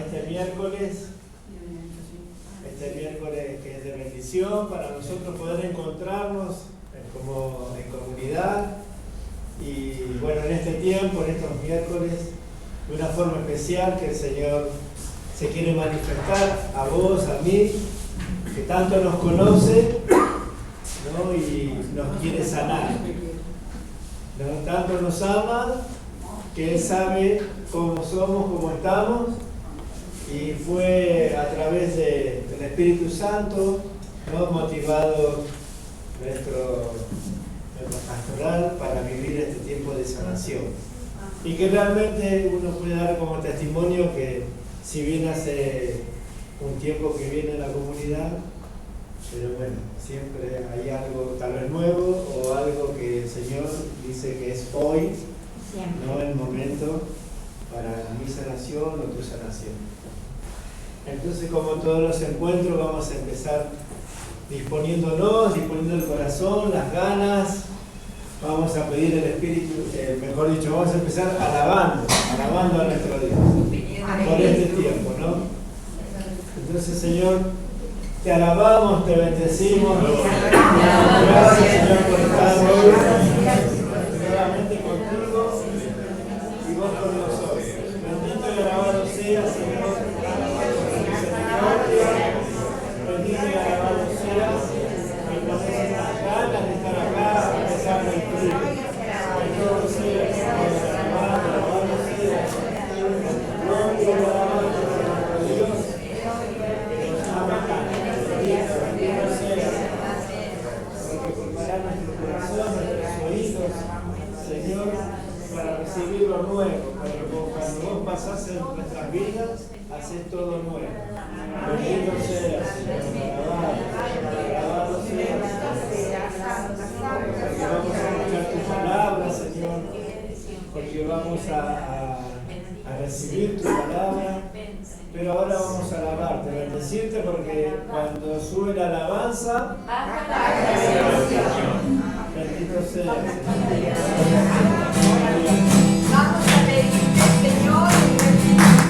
este miércoles que es de bendición para nosotros poder encontrarnos como en comunidad y bueno, en este tiempo, en estos miércoles, de una forma especial que el Señor se quiere manifestar a vos, a mí, que tanto nos conoce, ¿no? Y nos quiere sanar, ¿no? Tanto nos ama que Él sabe cómo somos, cómo estamos, y fue a través del Espíritu Santo, ¿no? Motivado nuestro pastoral para vivir este tiempo de sanación. Y que realmente uno puede dar como testimonio que si bien hace un tiempo que viene a la comunidad, pero bueno, siempre hay algo tal vez nuevo o algo que el Señor dice que es hoy, no el momento para mi sanación o tu sanación. Entonces, como todos los encuentros, vamos a empezar disponiendo el corazón, las ganas. Vamos a pedir el Espíritu, mejor dicho, vamos a empezar alabando a nuestro Dios por este tiempo, ¿no? Entonces, Señor, te alabamos, te bendecimos. Gracias, Señor, por estar hoy nuevamente contigo y vos con nosotros. Bendito y alabado sea, Señor. Bendito y alabado seas, que nos des las ganas de estar acá a pesar del frío. Bendito seas, Señor, alabado seas. Gloria y alabanza a Dios, que nos ama tanto. Bendito seas, porque preparar nuestro corazón, nuestros oídos, Señor, para recibir lo nuevo. Cuando vos pasás en nuestras vidas, haces todo nuevo. Bendito seas, Señor, alabado seas, porque vamos a escuchar tu palabra, Señor, porque vamos a recibir tu palabra, pero ahora vamos a alabarte, bendecirte, porque cuando sube la alabanza, bendito seas, vamos a pedirte, Señor, Señor,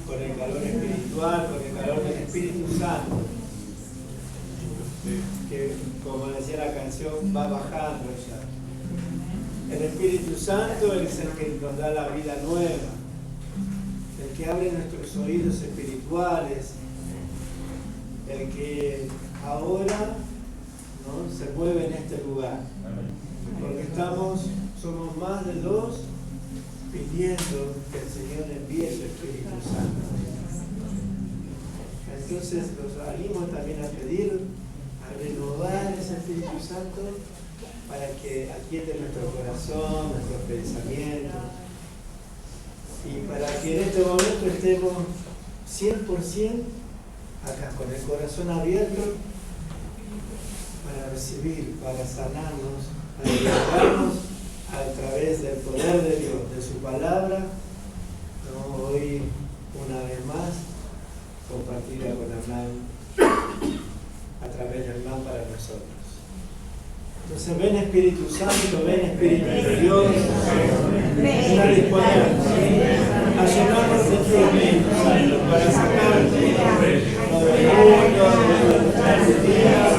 con el calor espiritual, con el calor del Espíritu Santo, que como decía la canción, va bajando ya. El Espíritu Santo es el que nos da la vida nueva, el que abre nuestros oídos espirituales, el que ahora, ¿no?, se mueve en este lugar. Porque somos más de dos pidiendo que el Señor envíe su Espíritu Santo. Entonces los animo también a pedir, a renovar ese Espíritu Santo para que aquiete nuestro corazón, nuestros pensamientos, y para que en este momento estemos 100% acá, con el corazón abierto, para recibir, para sanarnos, para liberarnos a través del poder de Dios, de su palabra, ¿no? Hoy, una vez más, compartida con Hernán, a través de Hernán para nosotros. Entonces, ven Espíritu Santo, ven Espíritu de Dios, ven a disponernos, a llenarnos de tu Espíritu Santo, para sacar lo del mundo, de nuestras vidas,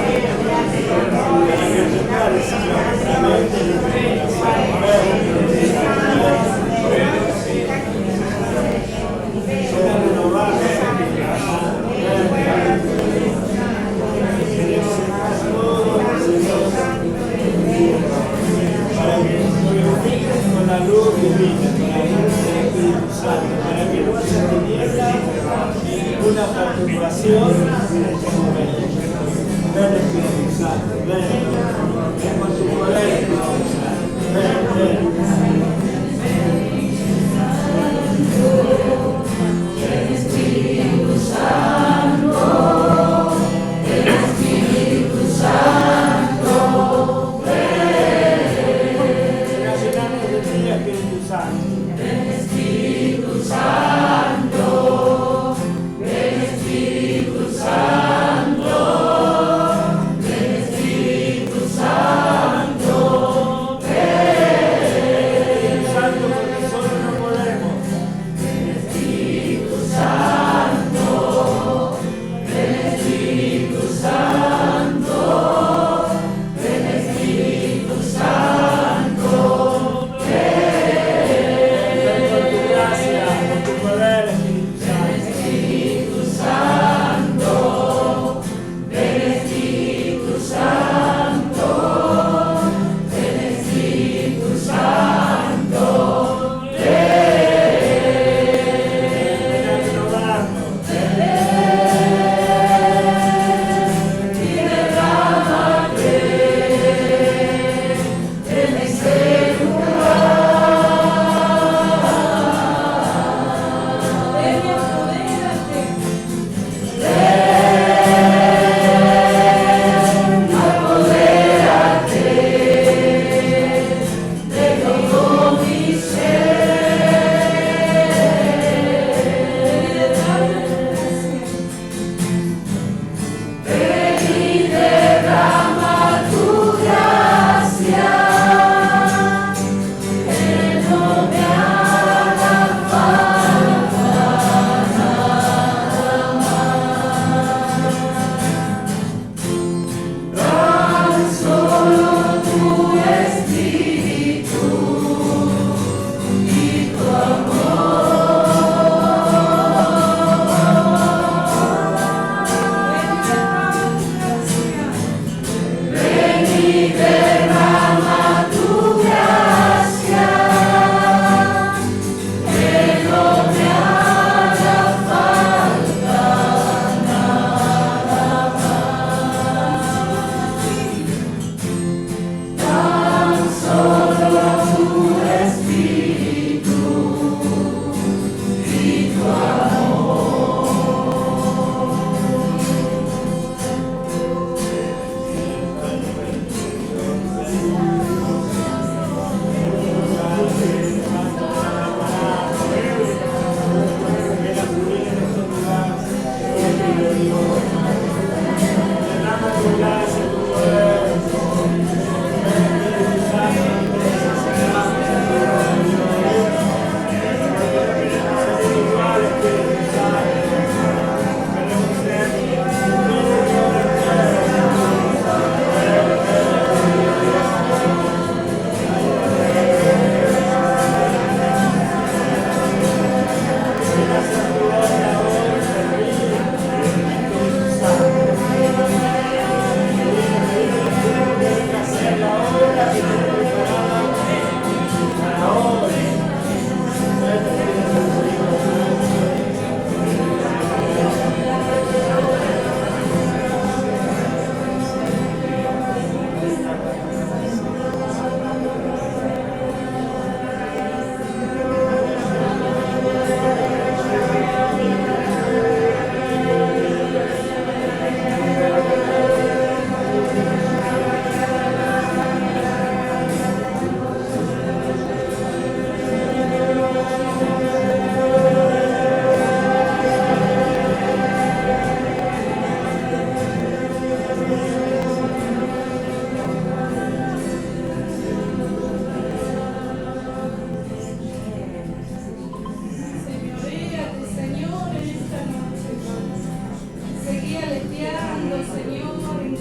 para que prepare, Señor, nuestra mente, nuestro corazón, para renovar queremos estar todos celosos, para que nos glorifiques con la luz divina, con la luz del Espíritu Santo, para que no haya tinieblas ni ninguna perturbación en este momento. Ven Espíritu Santo, ven con tu poder, Espíritu Santo, ven. Espíritu Santo, Espíritu Santo, ven a llenarnos de ti, Espíritu Santo. Ven Espíritu Santo, ven Espíritu Santo.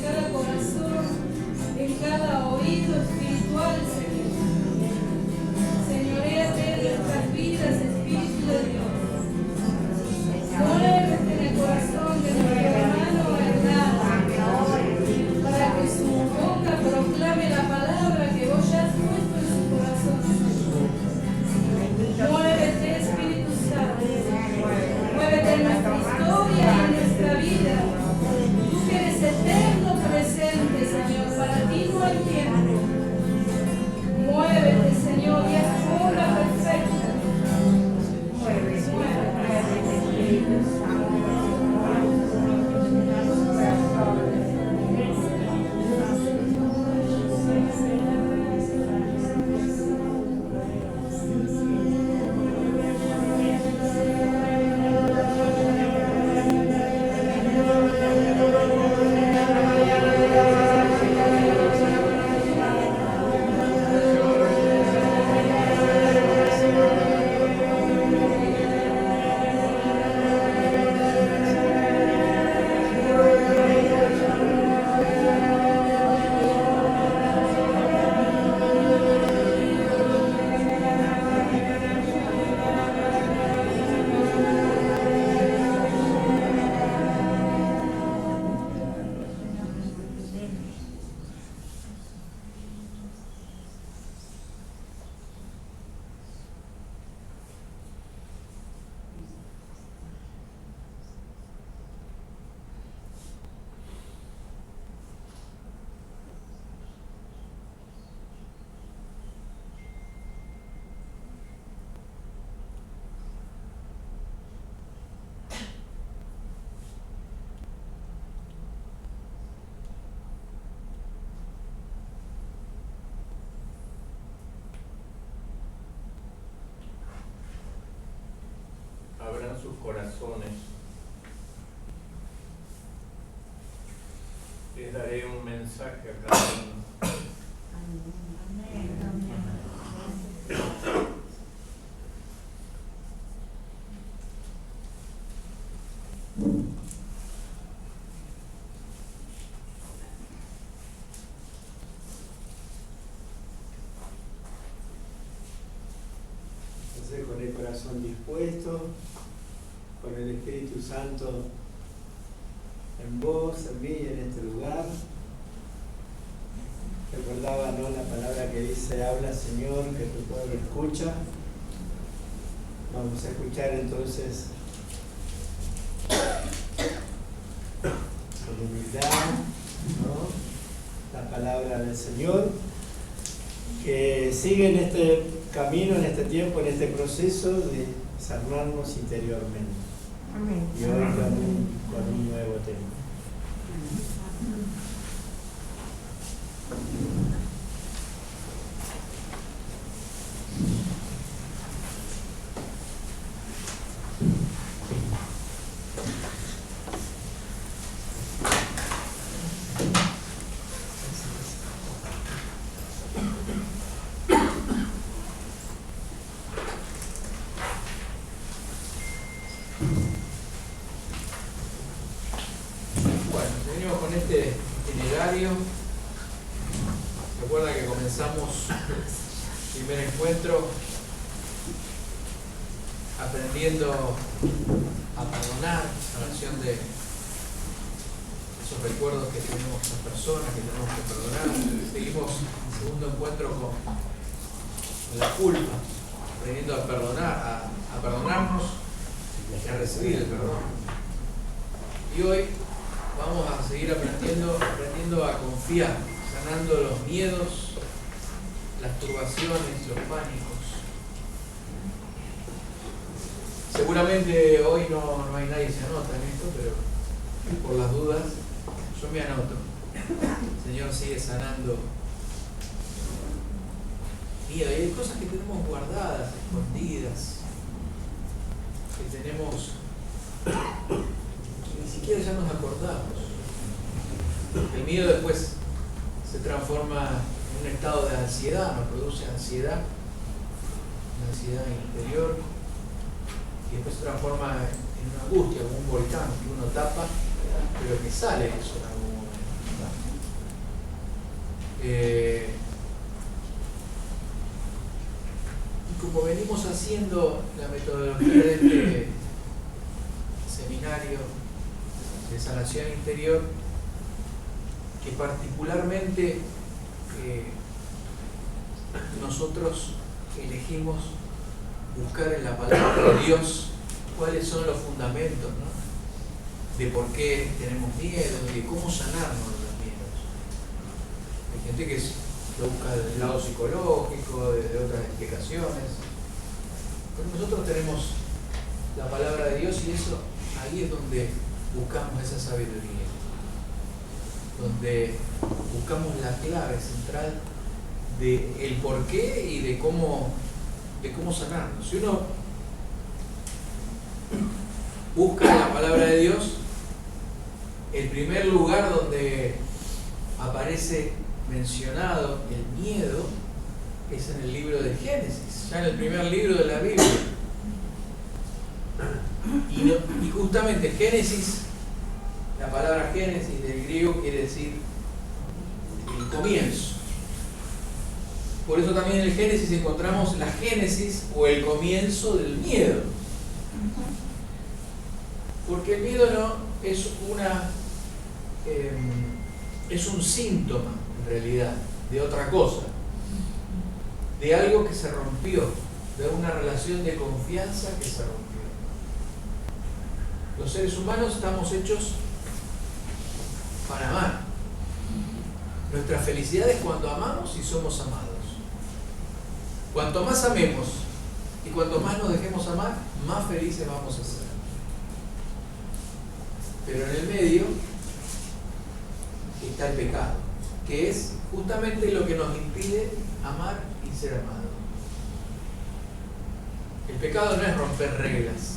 cada corazón, en cada oído espiritual, Señor. Señoréate de nuestras vidas, Espíritu de Dios. Muévete en el corazón de nuestro hermano o hermana, para que su boca proclame la palabra que vos ya has puesto en su corazón. Muévete, Espíritu Santo. Muévete en nuestra historia y en nuestra vida. Tú que eres eterno presente, Señor. Para ti no hay tiempo. Muévete, Señor, y haz tu obra perfecta. Abran sus corazones. Les daré un mensaje a cada uno. Entonces, con el corazón dispuesto, con el Espíritu Santo en vos, en mí y en este lugar. Recordaba, ¿no?, la palabra que dice: habla, Señor, que tu pueblo escucha. Vamos a escuchar entonces con humildad, ¿no?, la palabra del Señor, que sigue en este camino, en este tiempo, en este proceso de sanarnos interiormente. Amén. Y hoy con un nuevo tema. Bueno, seguimos con este itinerario. Recuerda que comenzamos el primer encuentro aprendiendo a perdonar, sanación de esos recuerdos que tenemos las personas, que tenemos que perdonar. Seguimos el segundo encuentro con la culpa, aprendiendo a perdonar, a perdonarnos y a recibir el perdón. Y hoy vamos a seguir aprendiendo a confiar, sanando los miedos, las turbaciones, los pánicos. Seguramente hoy no hay nadie que se anota en esto, pero por las dudas yo me anoto. El Señor sigue sanando miedo. Y hay cosas que tenemos guardadas, escondidas, que tenemos que ni siquiera ya nos acordamos. El miedo después se transforma en un estado de ansiedad, nos produce ansiedad, una ansiedad interior, y después se transforma en una angustia, como un volcán que uno tapa, pero que sale eso en algún momento. Y como venimos haciendo la metodología de este seminario de sanación interior, que particularmente nosotros elegimos buscar en la palabra de Dios cuáles son los fundamentos, ¿no? De por qué tenemos miedo y de cómo sanarnos de los miedos. Hay gente que lo busca desde el lado psicológico, desde otras explicaciones, pero nosotros tenemos la palabra de Dios y eso ahí es donde buscamos esa sabiduría, donde buscamos la clave central de el por qué y de cómo sanarnos. Si uno busca la palabra de Dios, el primer lugar donde aparece mencionado el miedo es en el libro de Génesis, ya en el primer libro de la Biblia. Y justamente Génesis, la palabra Génesis del griego quiere decir el comienzo. Por eso también en el Génesis encontramos la génesis o el comienzo del miedo. Porque el miedo no es es un síntoma en realidad de otra cosa, de algo que se rompió, de una relación de confianza que se rompió. Los seres humanos estamos hechos para amar. Nuestra felicidad es cuando amamos y somos amados. Cuanto más amemos y cuanto más nos dejemos amar, más felices vamos a ser. Pero en el medio está el pecado, que es justamente lo que nos impide amar y ser amados. El pecado no es romper reglas.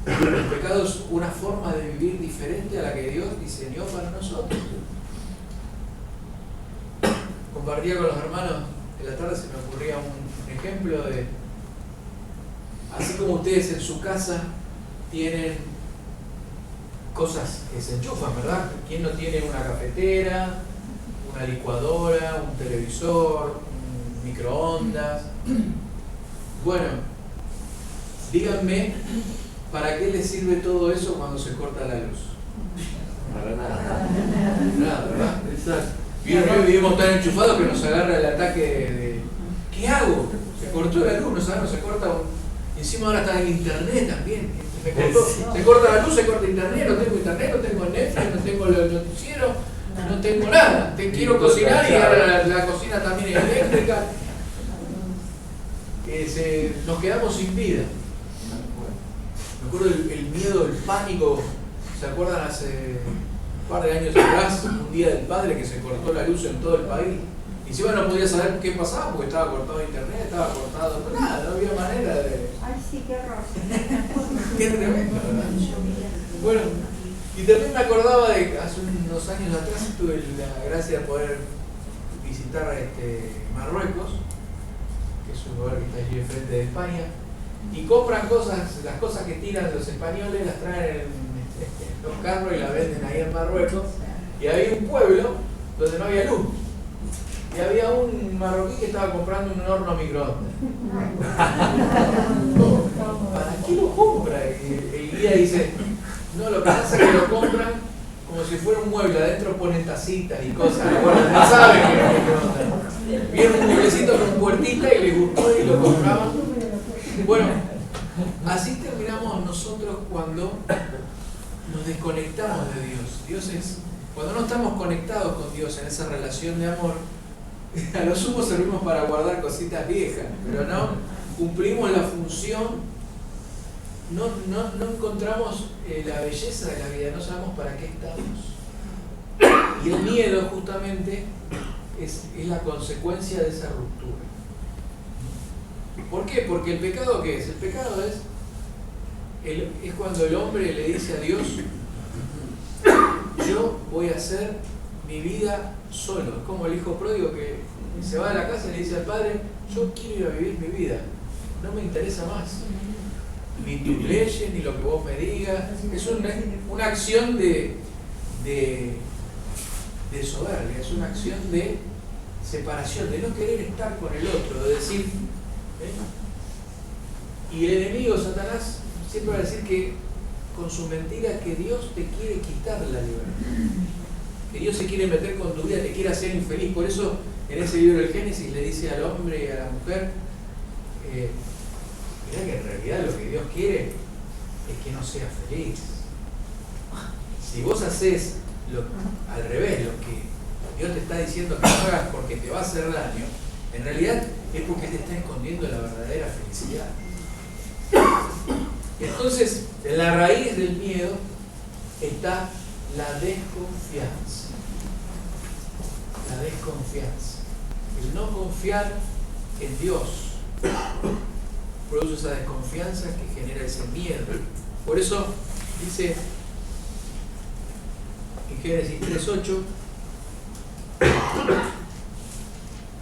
El pecado es una forma de vivir diferente a la que Dios diseñó para nosotros. Compartía con los hermanos en la tarde, se me ocurría un ejemplo de, así como ustedes en su casa tienen cosas que se enchufan, ¿verdad? ¿Quién no tiene una cafetera, una licuadora, un televisor, un microondas? Bueno, díganme, ¿para qué les sirve todo eso cuando se corta la luz? Para nada. Nada, ¿verdad? Exacto. Hoy vivimos tan enchufados que nos agarra el ataque de ¿qué hago? Se cortó la luz, no se corta y encima ahora está en internet también. Se corta la luz, se corta internet, no tengo Netflix, no tengo el noticiero, no tengo nada. Quiero cocinar y ahora la cocina también es eléctrica. Nos quedamos sin vida. Me acuerdo el miedo, el pánico. ¿Se acuerdan hace un par de años atrás, un día del padre que se cortó la luz en todo el país? Y encima no podía saber qué pasaba porque estaba cortado internet, estaba cortado nada, no había manera de... Ay, sí, qué horror. Qué tremendo, ¿verdad? Bueno, y también me acordaba de hace unos años atrás tuve la gracia de poder visitar Marruecos, que es un lugar que está allí enfrente de España, y compran cosas, las cosas que tiran los españoles las traen en los carros y las venden ahí en Marruecos. Y había un pueblo donde no había luz. Y había un marroquí que estaba comprando un horno a microondas. ¿Para qué lo compra? El guía dice, no, lo que pasa es que lo compran como si fuera un mueble, adentro ponen tacitas y cosas. Bueno, no saben que es microondas. Vieron un mueblecito con puertita y les gustó y lo compraban. Bueno, así terminamos nosotros cuando nos desconectamos de Dios. Dios es, cuando no estamos conectados con Dios en esa relación de amor, a lo sumo servimos para guardar cositas viejas, pero no cumplimos la función, no encontramos la belleza de la vida, no sabemos para qué estamos. Y el miedo justamente es la consecuencia de esa ruptura. ¿Por qué? Porque el pecado, ¿qué es? El pecado es cuando el hombre le dice a Dios, yo voy a hacer mi vida solo. Es como el hijo pródigo que se va a la casa y le dice al padre, yo quiero ir a vivir mi vida, no me interesa más ni tus leyes, ni lo que vos me digas. Es una acción de soberbia, es una acción de separación, de no querer estar con el otro, de decir, y el enemigo, Satanás, siempre va a decir que con su mentira que Dios te quiere quitar la libertad, que Dios se quiere meter con tu vida, te quiere hacer infeliz. Por eso en ese libro del Génesis le dice al hombre y a la mujer, mirá que en realidad lo que Dios quiere es que no seas feliz. Si vos haces al revés, lo que Dios te está diciendo que no hagas porque te va a hacer daño, en realidad es porque te está escondiendo la verdadera felicidad. Entonces, en la raíz del miedo está la desconfianza. La desconfianza. El no confiar en Dios produce esa desconfianza que genera ese miedo. Por eso dice en Génesis 3:8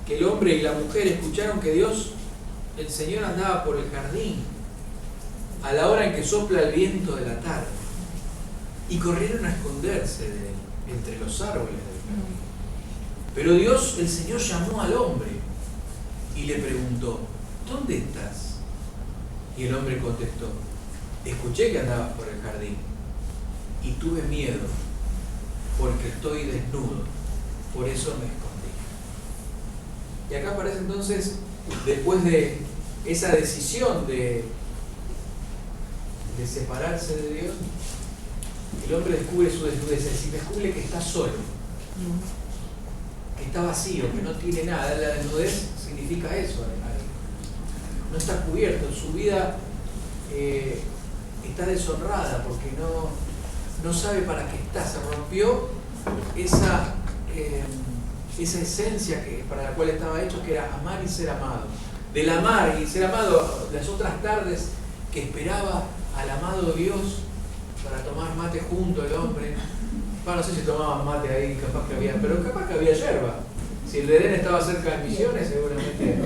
que el hombre y la mujer escucharon que Dios, el Señor, andaba por el jardín a la hora en que sopla el viento de la tarde, y corrieron a esconderse de él, entre los árboles del jardín. Pero Dios, el Señor, llamó al hombre y le preguntó, ¿dónde estás? Y el hombre contestó, escuché que andabas por el jardín y tuve miedo porque estoy desnudo, por eso me escondí. Y acá aparece entonces, después de esa decisión de separarse de Dios, el hombre descubre su desnudez, es decir, descubre que está solo, que está vacío, que no tiene nada. La desnudez significa eso, no está cubierto, su vida está deshonrada porque no sabe para qué está, se rompió esa esencia para la cual estaba hecho, que era amar y ser amado. Del amar y ser amado, las otras tardes que esperaba al amado Dios para tomar mate junto el hombre. Bueno, no sé si tomaban mate ahí, capaz que había yerba. Si el Edén estaba cerca de Misiones, seguramente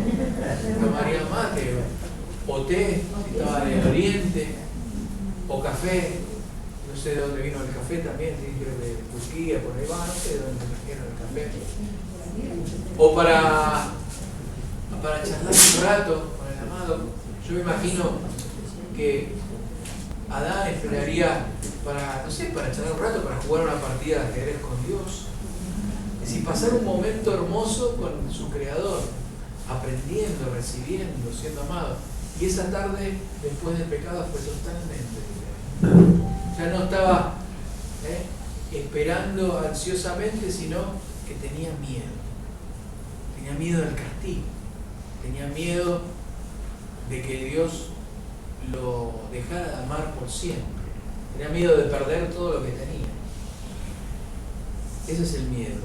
tomarían mate, o té, si estaba en el Oriente, o café. No sé de dónde vino el café también, creo que de Turquía, por ahí va, no sé de dónde trajeron el café. O para charlar un rato con el amado. Yo me imagino que Adán esperaría para charlar un rato, para jugar una partida de ajedrez con Dios. Es decir, pasar un momento hermoso con su Creador, aprendiendo, recibiendo, siendo amado. Y esa tarde, después del pecado, fue totalmente diferente. Ya no estaba esperando ansiosamente, sino que tenía miedo. Tenía miedo del castigo. Tenía miedo de que Dios lo dejara de amar por siempre. Tenía miedo de perder todo lo que tenía. Ese es el miedo.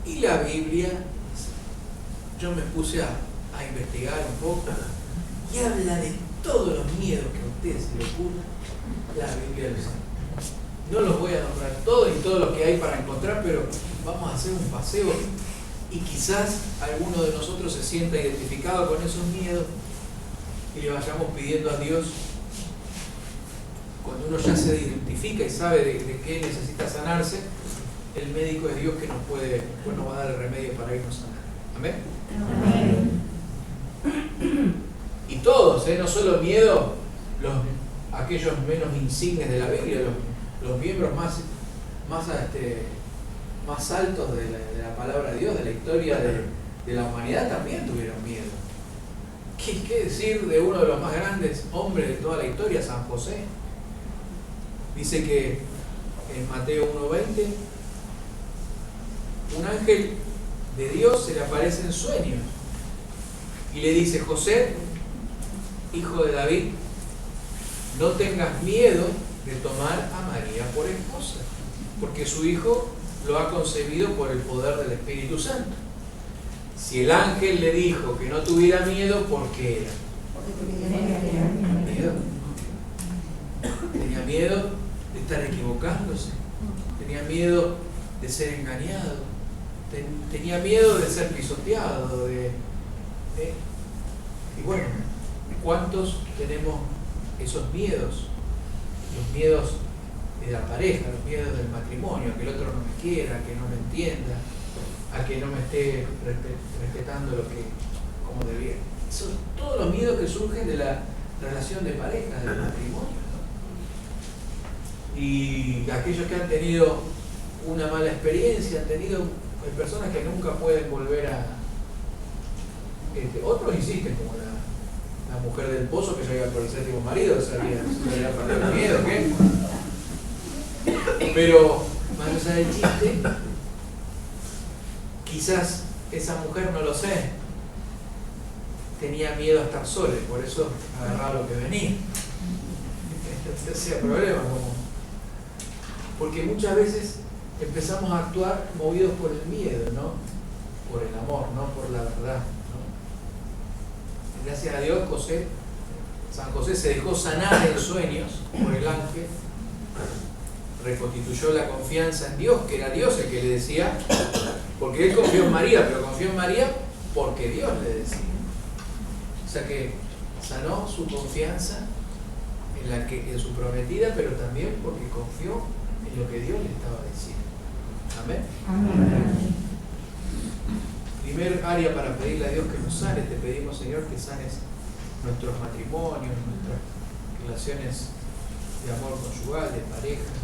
Y la Biblia, yo me puse a investigar un poco y habla de todos los miedos que a ustedes se les ocurran. La Biblia lo sabe. No los voy a nombrar todos y todos los que hay para encontrar, pero vamos a hacer un paseo y quizás alguno de nosotros se sienta identificado con esos miedos y le vayamos pidiendo a Dios. Cuando uno ya se identifica y sabe de qué necesita sanarse, el médico es Dios que nos va a dar el remedio para irnos sanando. ¿Amén? Amén. Y todos, no solo miedo, aquellos menos insignes de la Biblia, los miembros más altos de la palabra de Dios, de la historia de la humanidad, también tuvieron miedo. ¿Qué decir de uno de los más grandes hombres de toda la historia, San José? Dice que en Mateo 1:20 un ángel de Dios se le aparece en sueños y le dice: José, hijo de David, no tengas miedo de tomar a María por esposa, porque su hijo lo ha concebido por el poder del Espíritu Santo. Si el ángel le dijo que no tuviera miedo, ¿por qué era? Tenía miedo de estar equivocándose, tenía miedo de ser engañado, tenía miedo de ser pisoteado, y bueno, ¿cuántos tenemos esos miedos? Los miedos de la pareja, los miedos del matrimonio, que el otro no me quiera, que no me entienda, a que no me esté respetando lo que como debía. Son todos los miedos que surgen de la relación de pareja, del matrimonio, ¿no? Y aquellos que han tenido una mala experiencia, han tenido personas que nunca pueden volver a... otros insisten, como la mujer del pozo que ya iba por el séptimo marido, se había perdido el miedo, ¿qué? Pero, más allá del chiste, quizás esa mujer, no lo sé, tenía miedo a estar sola y por eso agarraba lo que venía. Ese problema, porque muchas veces empezamos a actuar movidos por el miedo, ¿no? Por el amor, no por la verdad, ¿no? Gracias a Dios, San José se dejó sanar en sueños por el ángel, reconstituyó la confianza en Dios, que era Dios el que le decía, porque él confió en María, pero confió en María porque Dios le decía. O sea que sanó su confianza en su prometida, pero también porque confió en lo que Dios le estaba diciendo. Amén. Amén. Primer área para pedirle a Dios que nos sane, te pedimos, Señor, que sanes nuestros matrimonios, nuestras relaciones de amor conyugal, de pareja,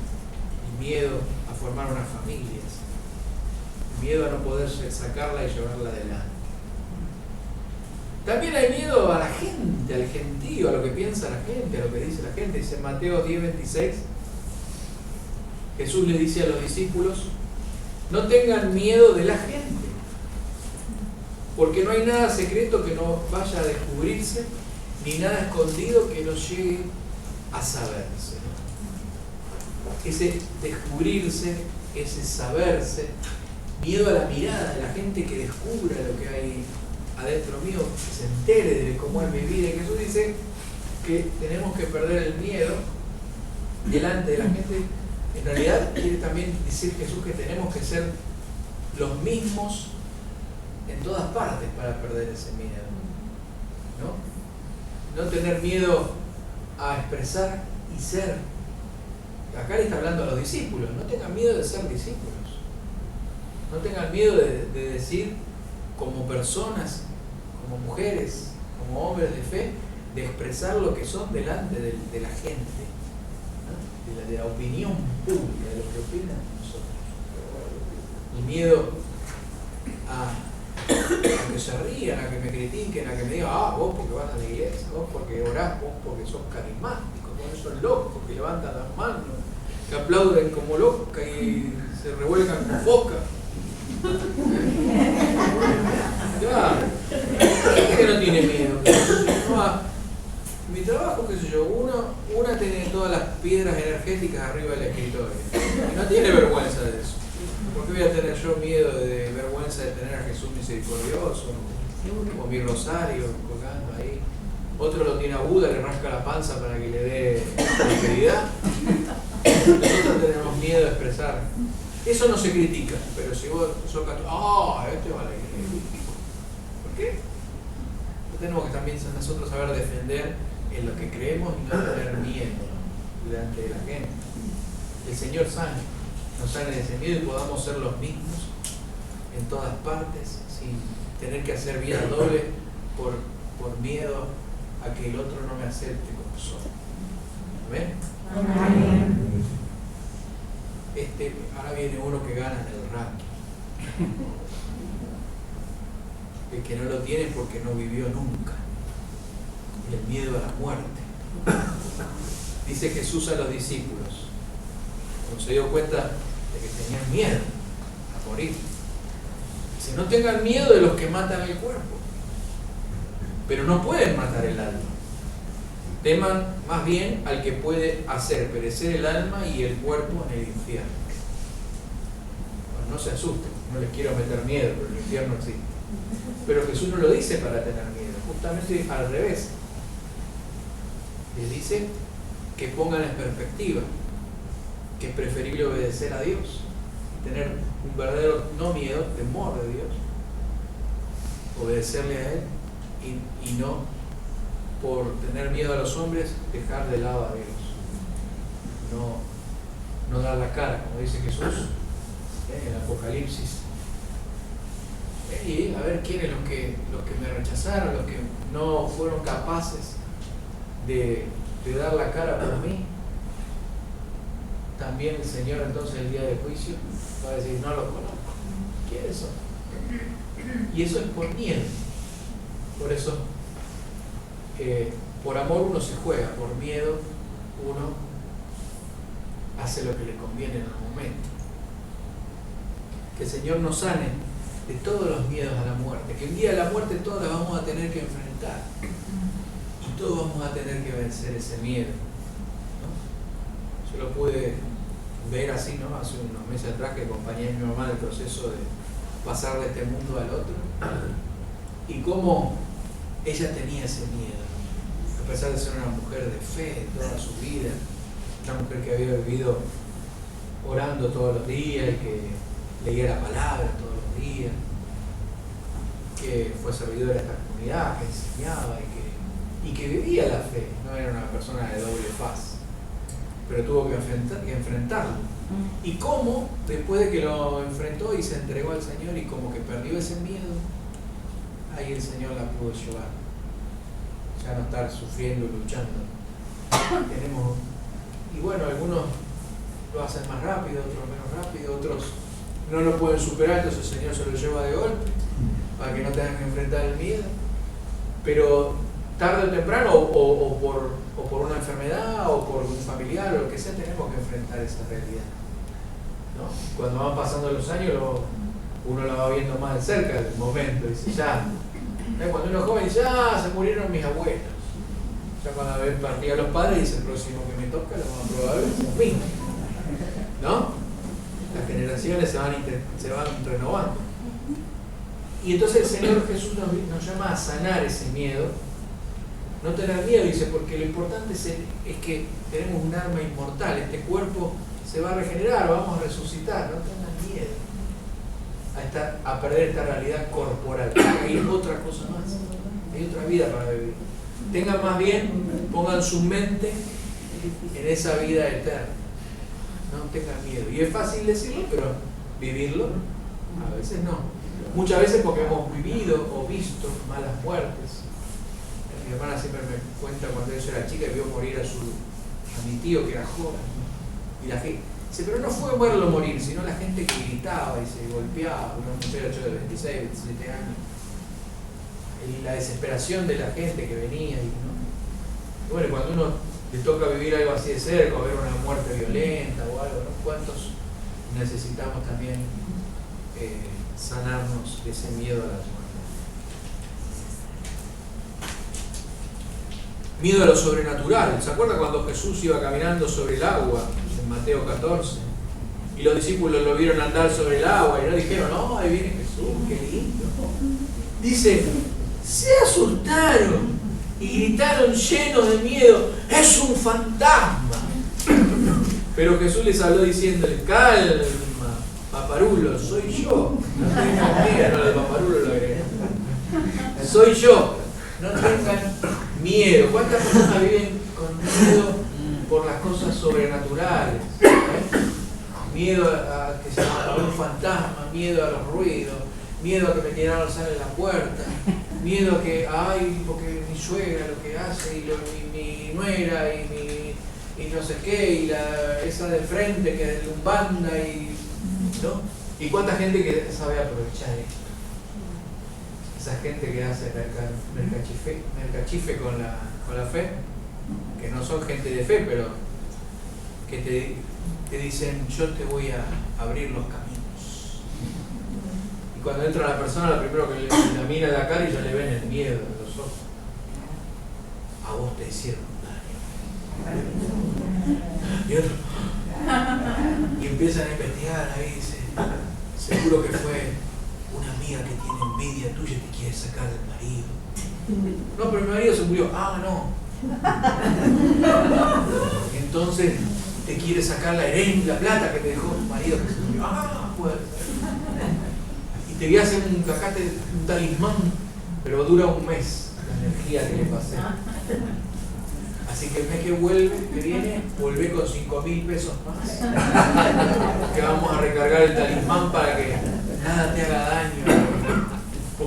y miedo a formar unas familias, miedo a no poder sacarla y llevarla adelante. También hay miedo a la gente, al gentío, a lo que piensa la gente, a lo que dice la gente. Dice en Mateo 10:26, Jesús le dice a los discípulos, no tengan miedo de la gente, porque no hay nada secreto que no vaya a descubrirse, ni nada escondido que no llegue a saberse. Ese descubrirse, ese saberse, miedo a la mirada de la gente que descubra lo que hay adentro mío, que se entere de cómo es mi vida. Y Jesús dice que tenemos que perder el miedo delante de la gente. En realidad quiere también decir Jesús que tenemos que ser los mismos en todas partes para perder ese miedo, ¿no? No tener miedo a expresar y ser. Acá le está hablando a los discípulos, no tengan miedo de ser discípulos, no tengan miedo de decir como personas, como mujeres, como hombres de fe, de expresar lo que son delante de la gente, ¿no? de la opinión pública, de lo que opinan nosotros. El miedo a que se rían, a que me critiquen, a que me digan, vos porque vas a la iglesia, vos porque orás, vos porque sos carismático, vos esos locos que levantan las manos, que aplauden como locos y se revuelcan como foca. Claro, ¿por qué no tiene miedo? Mi trabajo, qué sé yo, una tiene todas las piedras energéticas arriba del escritorio y no tiene vergüenza de eso. ¿Por qué voy a tener yo miedo de vergüenza de tener a Jesús misericordioso o mi rosario colgando ahí? Otro lo tiene a Buda, le rasca la panza para que le dé prosperidad. Nosotros tenemos miedo de expresar. Eso no se critica, pero si vos sos católico, este va a la iglesia. ¿Por qué? Tenemos que también nosotros saber defender en lo que creemos y no tener miedo delante de la gente. El Señor nos sane de ese miedo y podamos ser los mismos en todas partes, sin tener que hacer vida doble por miedo a que el otro no me acepte como soy. ¿Amén? Amén. Ahora viene uno que gana en el ranking. El que no lo tiene es porque no vivió nunca. Y el miedo a la muerte. Dice Jesús a los discípulos, cuando se dio cuenta de que tenían miedo a morir. Dice, no tengan miedo de los que matan el cuerpo, pero no pueden matar el alma. Teman más bien al que puede hacer perecer el alma y el cuerpo en el infierno. Bueno, no se asusten, no les quiero meter miedo, pero el infierno existe. Pero Jesús no lo dice para tener miedo, justamente al revés. Les dice que pongan en perspectiva que es preferible obedecer a Dios, tener un verdadero, no miedo, temor de Dios, obedecerle a Él y no por tener miedo a los hombres dejar de lado a Dios, no dar la cara, como dice Jesús en el Apocalipsis, y a ver quiénes los que me rechazaron, los que no fueron capaces de dar la cara por mí. También el Señor entonces el día del juicio va a decir, no los conozco. ¿Quiénes son? Y eso es por miedo. Por eso, por amor uno se juega, por miedo uno hace lo que le conviene en el momento. Que el Señor nos sane de todos los miedos a la muerte, que un día la muerte todos la vamos a tener que enfrentar y todos vamos a tener que vencer ese miedo, ¿no? Yo lo pude ver así, ¿no? Hace unos meses atrás que acompañé a mi mamá en el proceso de pasar de este mundo al otro y cómo ella tenía ese miedo, a pesar de ser una mujer de fe toda su vida, una mujer que había vivido orando todos los días y que leía la palabra todos los días, que fue servidora de esta comunidad, que enseñaba y que vivía la fe, no era una persona de doble faz, pero tuvo que enfrentarlo. Y cómo, después de que lo enfrentó y se entregó al Señor y como que perdió ese miedo, ahí el Señor la pudo llevar. Ya no estar sufriendo y luchando. Y bueno, algunos lo hacen más rápido, otros menos rápido, otros no lo pueden superar, entonces el Señor se lo lleva de golpe para que no tengan que enfrentar el miedo. Pero tarde o temprano, o por una enfermedad, o por un familiar, o lo que sea, tenemos que enfrentar esa realidad, ¿no? Cuando van pasando los años, uno la va viendo más de cerca del momento, dice, ya, cuando uno es joven dice, se murieron mis abuelos. Ya cuando ven partida a los padres, dice, el próximo que me toca, lo más probable es a mí, ¿no? Las generaciones se van renovando. Y entonces el Señor Jesús nos llama a sanar ese miedo. No tener miedo, dice, porque lo importante es que tenemos un alma inmortal, este cuerpo se va a regenerar, vamos a resucitar, no tengan miedo a perder esta realidad corporal. Hay otra cosa más, hay otra vida para vivir. Tengan más bien, pongan su mente en esa vida eterna. No tengan miedo. Y es fácil decirlo, pero vivirlo, a veces no. Muchas veces porque hemos vivido o visto malas muertes. Mi hermana siempre me cuenta cuando yo era chica y vio morir a mi tío que era joven. Y la gente dice, pero no fue verlo morir, sino la gente que gritaba y se golpeaba, un muchacho de 26, 27 años. Y la desesperación de la gente que venía. Y bueno, cuando uno le toca vivir algo así de cerca, o ver una muerte violenta o algo, ¿no? ¿Cuántos necesitamos también sanarnos de ese miedo a la muerte? Miedo a lo sobrenatural. ¿Se acuerda cuando Jesús iba caminando sobre el agua en Mateo 14? Y los discípulos lo vieron andar sobre el agua y no dijeron, no, ahí viene Jesús, qué lindo. Dice, se asustaron y gritaron llenos de miedo, es un fantasma. Pero Jesús les habló diciéndole, calma, paparulo, soy yo. No tengan miedo, lo de paparulo lo agregué. Soy yo, no tengan miedo. ¿Cuántas personas viven con miedo por las cosas sobrenaturales? Miedo a que se a un fantasma, miedo a los ruidos, miedo a que me tiraron sal en la puerta, miedo a que, porque mi suegra lo que hace, y mi nuera, y no sé qué, y esa de frente que es de Umbanda, ¿no? Y cuánta gente que sabe aprovechar esto. Esa gente que hace mercachife con la fe, que no son gente de fe, pero que te dicen, yo te voy a abrir los caminos. Y cuando entra la persona, lo primero que la mira de la cara y ya le ven el miedo en los ojos. A vos te hicieron daño. Y otro, y empiezan a investigar, ahí dice, seguro que fue una amiga que tiene envidia tuya y te quiere sacar del marido. No, pero mi marido se murió. No. Entonces te quiere sacar la herencia, la plata que te dejó tu marido que se murió. Puede ser. Y te voy a hacer un talismán, pero dura un mes la energía que le pasé. Así que el mes que viene, volvé con 5.000 pesos más. Que vamos a recargar el talismán para que nada te haga daño.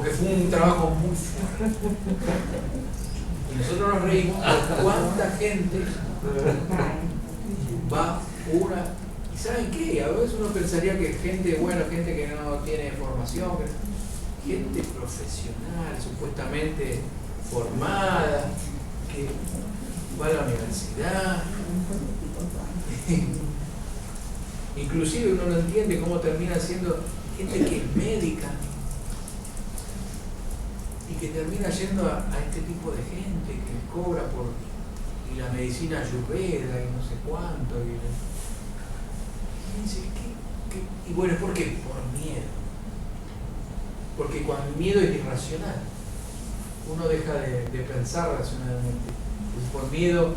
porque fue un trabajo muy fuerte. Y nosotros nos reímos de cuánta gente va una. ¿Y saben qué? A veces uno pensaría que gente, bueno, gente que no tiene formación, gente profesional, supuestamente formada, que va a la universidad. Inclusive uno no entiende cómo termina siendo gente que es médica y que termina yendo a este tipo de gente que cobra por y la medicina ayurveda y no sé cuánto y dice, y bueno, ¿por qué? Por miedo, porque cuando el miedo es irracional uno deja de pensar racionalmente, por miedo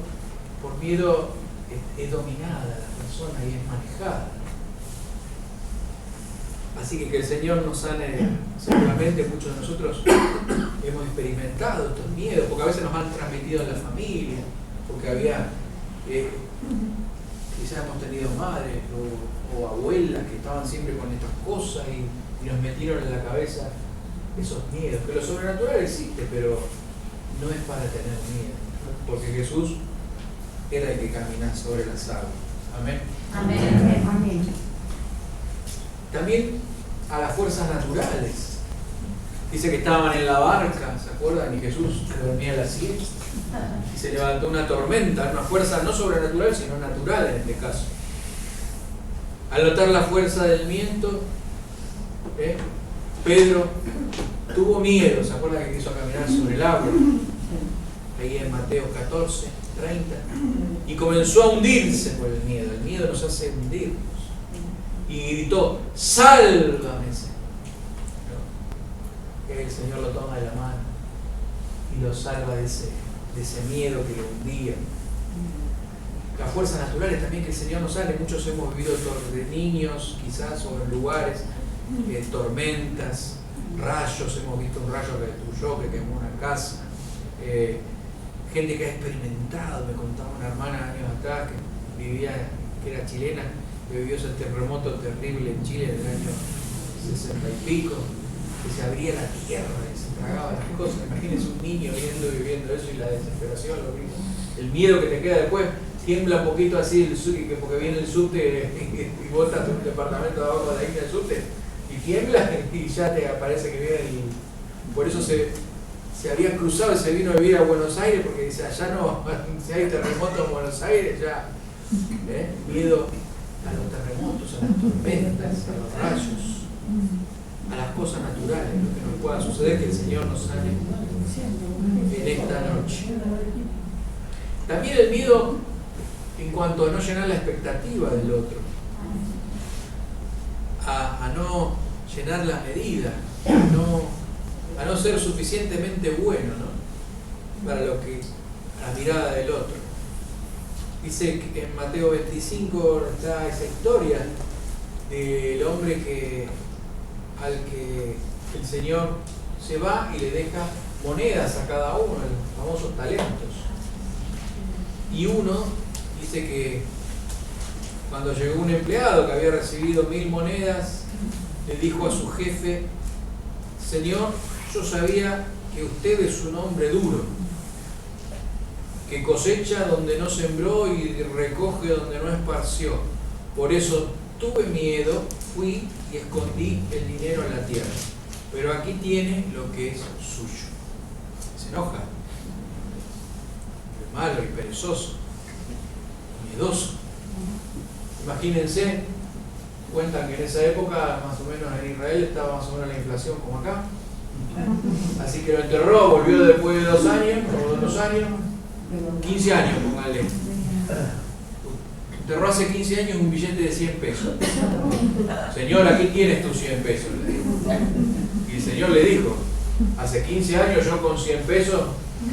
es dominada la persona y es manejada. Así que el Señor nos sane. Seguramente muchos de nosotros hemos experimentado estos miedos, porque a veces nos han transmitido en la familia, porque había, quizás hemos tenido madres o abuelas que estaban siempre con estas cosas y nos metieron en la cabeza esos miedos, que lo sobrenatural existe, pero no es para tener miedo, porque Jesús era el que caminaba sobre las aguas. Amén. Amén. Amén. También a las fuerzas naturales. Dice que estaban en la barca, ¿se acuerdan? Y Jesús dormía la siesta. Y se levantó una tormenta, una fuerza no sobrenatural, sino natural en este caso. Al notar la fuerza del viento, Pedro tuvo miedo, ¿se acuerdan que quiso caminar sobre el agua? Ahí en Mateo 14, 30. Y comenzó a hundirse por el miedo. El miedo nos hace hundirnos. Y gritó, sálvame, Señor. ¿No? El Señor lo toma de la mano y lo salva de ese miedo que lo hundía. Las fuerzas naturales también que el Señor nos sale. Muchos hemos vivido de niños, quizás, o en lugares, tormentas, rayos. Hemos visto un rayo que destruyó, que quemó una casa. Gente que ha experimentado, me contaba una hermana años atrás que vivía, que era chilena, que vivió ese terremoto terrible en Chile en el año 60 y pico, que se abría la tierra y se tragaba las cosas. Imagínense un niño viviendo eso y la desesperación, el miedo que te queda después. Tiembla un poquito así el subte, porque viene el subte y botas un departamento de abajo de ahí del subte y tiembla y ya te aparece que viene por eso se había cruzado y se vino a vivir a Buenos Aires, porque dice, allá no, si hay terremotos en Buenos Aires, ya, miedo a los terremotos, a las tormentas, a los rayos, a las cosas naturales, lo que nos pueda suceder, que el Señor nos sane en esta noche. También el miedo en cuanto a no llenar la expectativa del otro, a no llenar la medida, a no ser suficientemente bueno, ¿no? Para lo que la mirada del otro. Dice que en Mateo 25 está esa historia del hombre al que el Señor se va y le deja monedas a cada uno, los famosos talentos. Y uno dice que cuando llegó un empleado que había recibido 1000 monedas, le dijo a su jefe, Señor, yo sabía que usted es un hombre duro, que cosecha donde no sembró y recoge donde no esparció. Por eso tuve miedo, fui y escondí el dinero en la tierra. Pero aquí tiene lo que es suyo. Se enoja. Es malo y perezoso, miedoso. Imagínense, cuentan que en esa época, más o menos en Israel, estaba más o menos la inflación como acá. Así que lo enterró, volvió después de 2 años, o 2 años, 15 años, póngale. Enterró hace 15 años un billete de 100 pesos. Señor, aquí tienes tus 100 pesos, le dijo. Y el Señor le dijo, hace 15 años yo con 100 pesos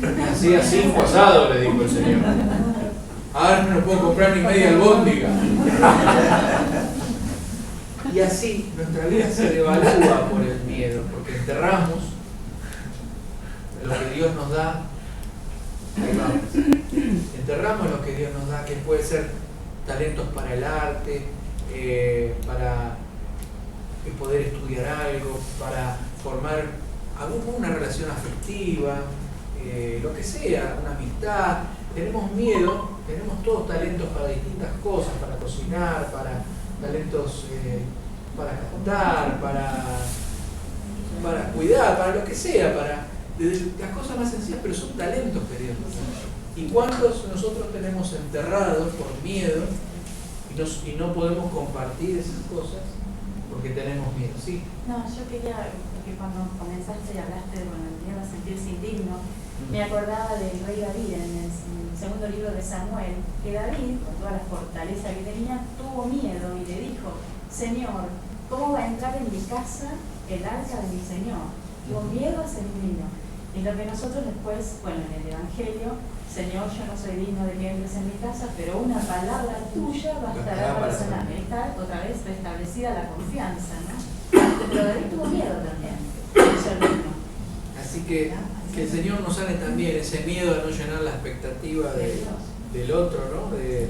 me hacía 5 asados, le dijo el Señor. Ahora no puedo comprar ni media albóndiga. Y así nuestra vida se devalúa por el miedo, porque enterramos lo que Dios nos da. Enterramos lo que Dios nos da, que puede ser talentos para el arte, para poder estudiar algo, para formar una relación afectiva, lo que sea, una amistad. Tenemos miedo, tenemos todos talentos para distintas cosas, para cocinar, para talentos para cantar, para cuidar, para lo que sea, para desde las cosas más sencillas, pero son talentos que Dios nos da. ¿Y cuántos nosotros tenemos enterrados por miedo y no podemos compartir esas cosas porque tenemos miedo? ¿Sí? No, yo quería, porque cuando comenzaste y hablaste de el miedo a sentirse indigno, me acordaba del rey David en el segundo libro de Samuel, que David, con toda la fortaleza que tenía, tuvo miedo y le dijo: Señor, ¿cómo va a entrar en mi casa el arca de mi Señor? Tuvo miedo a ser indigno. Y lo que nosotros después, bueno, en el Evangelio, Señor, yo no soy digno de que entres en mi casa, pero una palabra tuya bastará para sanarme. Está otra vez restablecida la confianza, ¿no? Pero David tuvo miedo también de ser digno. Así que el Señor nos sane también ese miedo a no llenar la expectativa del otro, ¿no? De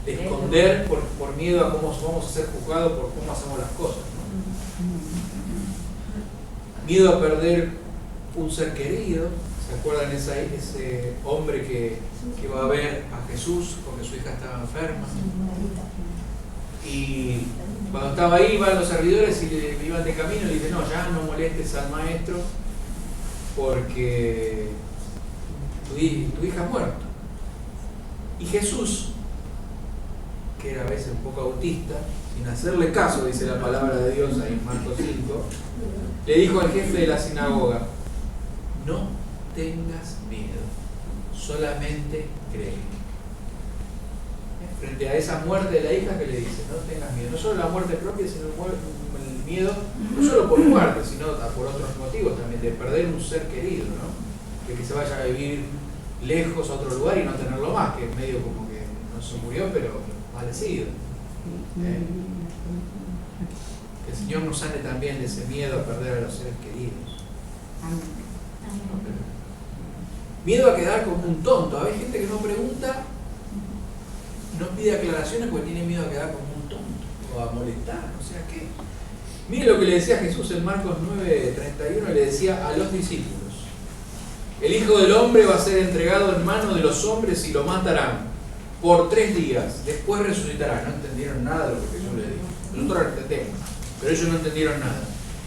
esconder por miedo a cómo vamos a ser juzgados por cómo hacemos las cosas, ¿no? Miedo a perder un ser querido. ¿Se acuerdan ese hombre que va a ver a Jesús porque su hija estaba enferma? Y cuando estaba ahí, van los servidores y le iban de camino y le dicen: no, ya no molestes al maestro porque tu hija ha muerto. Y Jesús, que era a veces un poco autista, sin hacerle caso, dice la palabra de Dios ahí en Marcos 5, le dijo al jefe de la sinagoga: no tengas miedo, solamente cree. Frente a esa muerte de la hija, que le dice: no tengas miedo, no solo la muerte propia, sino el miedo, no solo por muerte, sino por otros motivos también, de perder un ser querido, ¿no? De que se vaya a vivir lejos a otro lugar y no tenerlo más, que es medio como que no se murió, pero fallecido. Que el Señor nos sane también de ese miedo a perder a los seres queridos. Miedo a quedar como un tonto. Hay gente que no pregunta, no pide aclaraciones porque tiene miedo a quedar como un tonto o a molestar, o sea que. Mire lo que le decía Jesús en Marcos 9:31, le decía a los discípulos: el Hijo del Hombre va a ser entregado en manos de los hombres y lo matarán por 3 días, después resucitará. No entendieron nada de lo que Jesús le dijo. Nosotros lo entendemos, pero ellos no entendieron nada.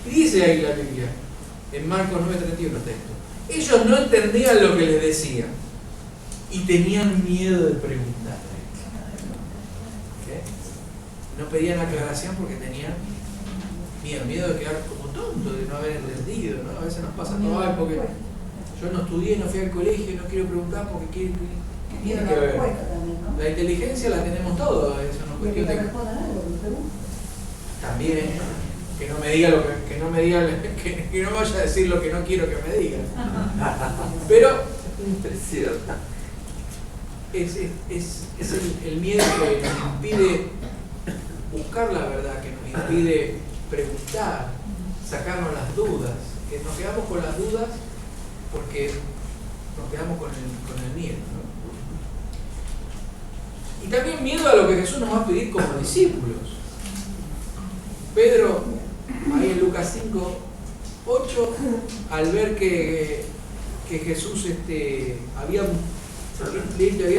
Y dice ahí la Biblia, en Marcos 9:31 texto: ellos no entendían lo que les decía y tenían miedo de preguntar. ¿Okay? No pedían aclaración porque tenían miedo de quedar como tonto, de no haber entendido, ¿no? A veces nos pasa todo: ay, porque yo no estudié, no fui al colegio, no quiero preguntar porque ¿qué tiene que ver? La inteligencia la tenemos todos, eso no es cuestión de también, que no me diga que no vaya a decir lo que no quiero que me diga. Pero es el miedo que nos impide buscar la verdad, que nos impide preguntar, sacarnos las dudas, que nos quedamos con las dudas porque nos quedamos con el miedo, ¿no? Y también miedo a lo que Jesús nos va a pedir como discípulos. Pedro, ahí en Lucas 5:8, al ver que Jesús le había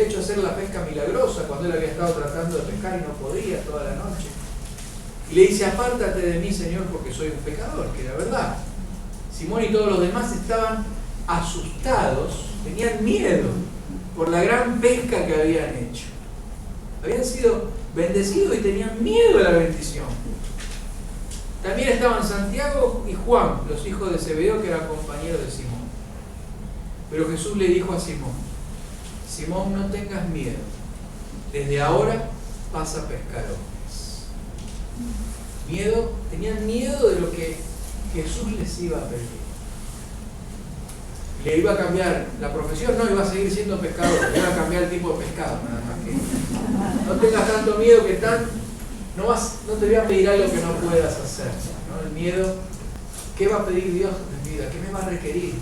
hecho hacer la pesca milagrosa cuando él había estado tratando de pescar y no podía toda la noche, y le dice: apártate de mí, Señor, porque soy un pecador, que era verdad. Simón y todos los demás estaban asustados, tenían miedo por la gran pesca que habían hecho. Habían sido bendecidos y tenían miedo de la bendición. También estaban Santiago y Juan, los hijos de Zebedeo, que eran compañeros de Simón. Pero Jesús le dijo a Simón: Simón, no tengas miedo, desde ahora vas a pescar hombres. Tenían miedo de lo que Jesús les iba a pedir. Le iba a cambiar la profesión, no, iba a seguir siendo pescador, le iba a cambiar el tipo de pescado, nada más que. No tengas tanto miedo que no te voy a pedir algo que no puedas hacer, ¿no? El miedo, ¿qué va a pedir Dios en mi vida? ¿Qué me va a requerir?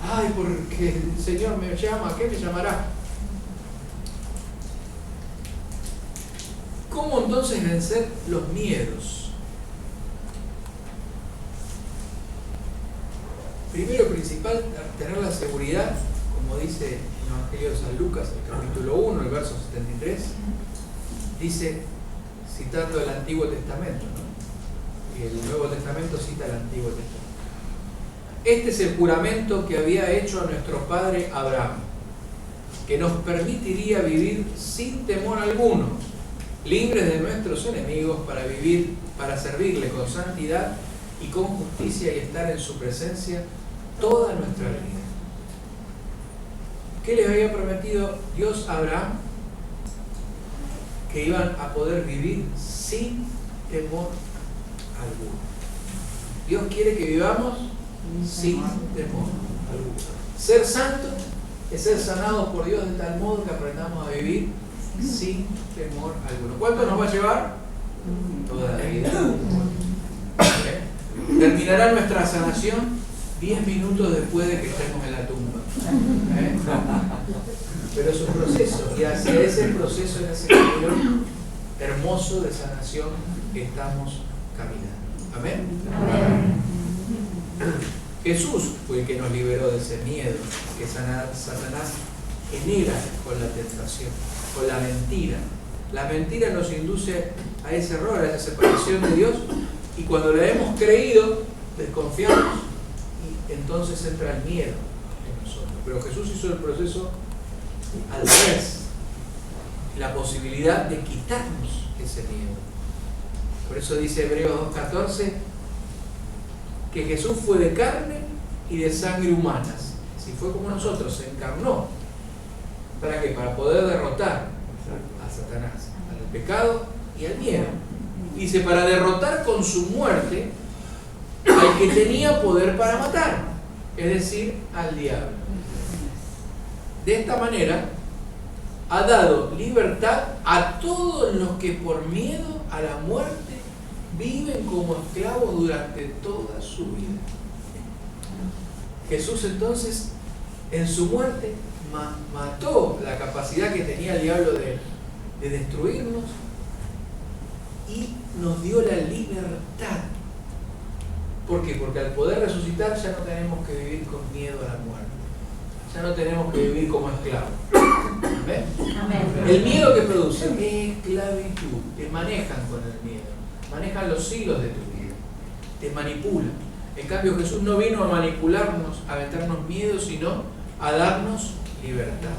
Ay, porque el Señor me llama, ¿qué me llamará? ¿Cómo entonces vencer los miedos? primero y principal, tener la seguridad, como dice el Evangelio de San Lucas, el capítulo 1, el verso 73, dice, citando el Antiguo Testamento, ¿no? Y el Nuevo Testamento cita el Antiguo Testamento. Este es el juramento que había hecho a nuestro padre Abraham, que nos permitiría vivir sin temor alguno, libres de nuestros enemigos, para servirle con santidad y con justicia y estar en su presencia toda nuestra vida. ¿Qué les había prometido Dios a Abraham? Que iban a poder vivir sin temor alguno. Dios quiere que vivamos sin temor alguno. Ser santos es ser sanados por Dios de tal modo que aprendamos a vivir sin temor alguno. ¿Cuánto nos va a llevar? Toda la vida. Terminará nuestra sanación 10 minutos después de que estemos en la tumba. Pero es un proceso, y hacia ese proceso, en ese camino hermoso de sanación, estamos caminando. Amén. Jesús fue el que nos liberó de ese miedo que Satanás genera con la tentación, con la mentira. La mentira nos induce a ese error, a esa separación de Dios, y cuando la hemos creído, desconfiamos, y entonces entra el miedo en nosotros. Pero Jesús hizo el proceso al revés, la posibilidad de quitarnos ese miedo. Por eso dice Hebreos 2:14 que Jesús fue de carne y de sangre humanas. Si fue como nosotros, se encarnó. ¿Para qué? Para poder derrotar a Satanás, al pecado y al miedo. Dice, para derrotar con su muerte al que tenía poder para matar, es decir, al diablo. De esta manera, ha dado libertad a todos los que por miedo a la muerte viven como esclavos durante toda su vida. Jesús entonces, en su muerte, mató la capacidad que tenía el diablo de destruirnos y nos dio la libertad. ¿Por qué? Porque al poder resucitar ya no tenemos que vivir con miedo a la muerte. Ya no tenemos que vivir como esclavos. ¿Amén? Amén. El miedo que produce esclavitud. Te manejan con el miedo. Manejan los hilos de tu vida. Te manipulan. En cambio, Jesús no vino a manipularnos, a meternos miedo, sino a darnos libertad.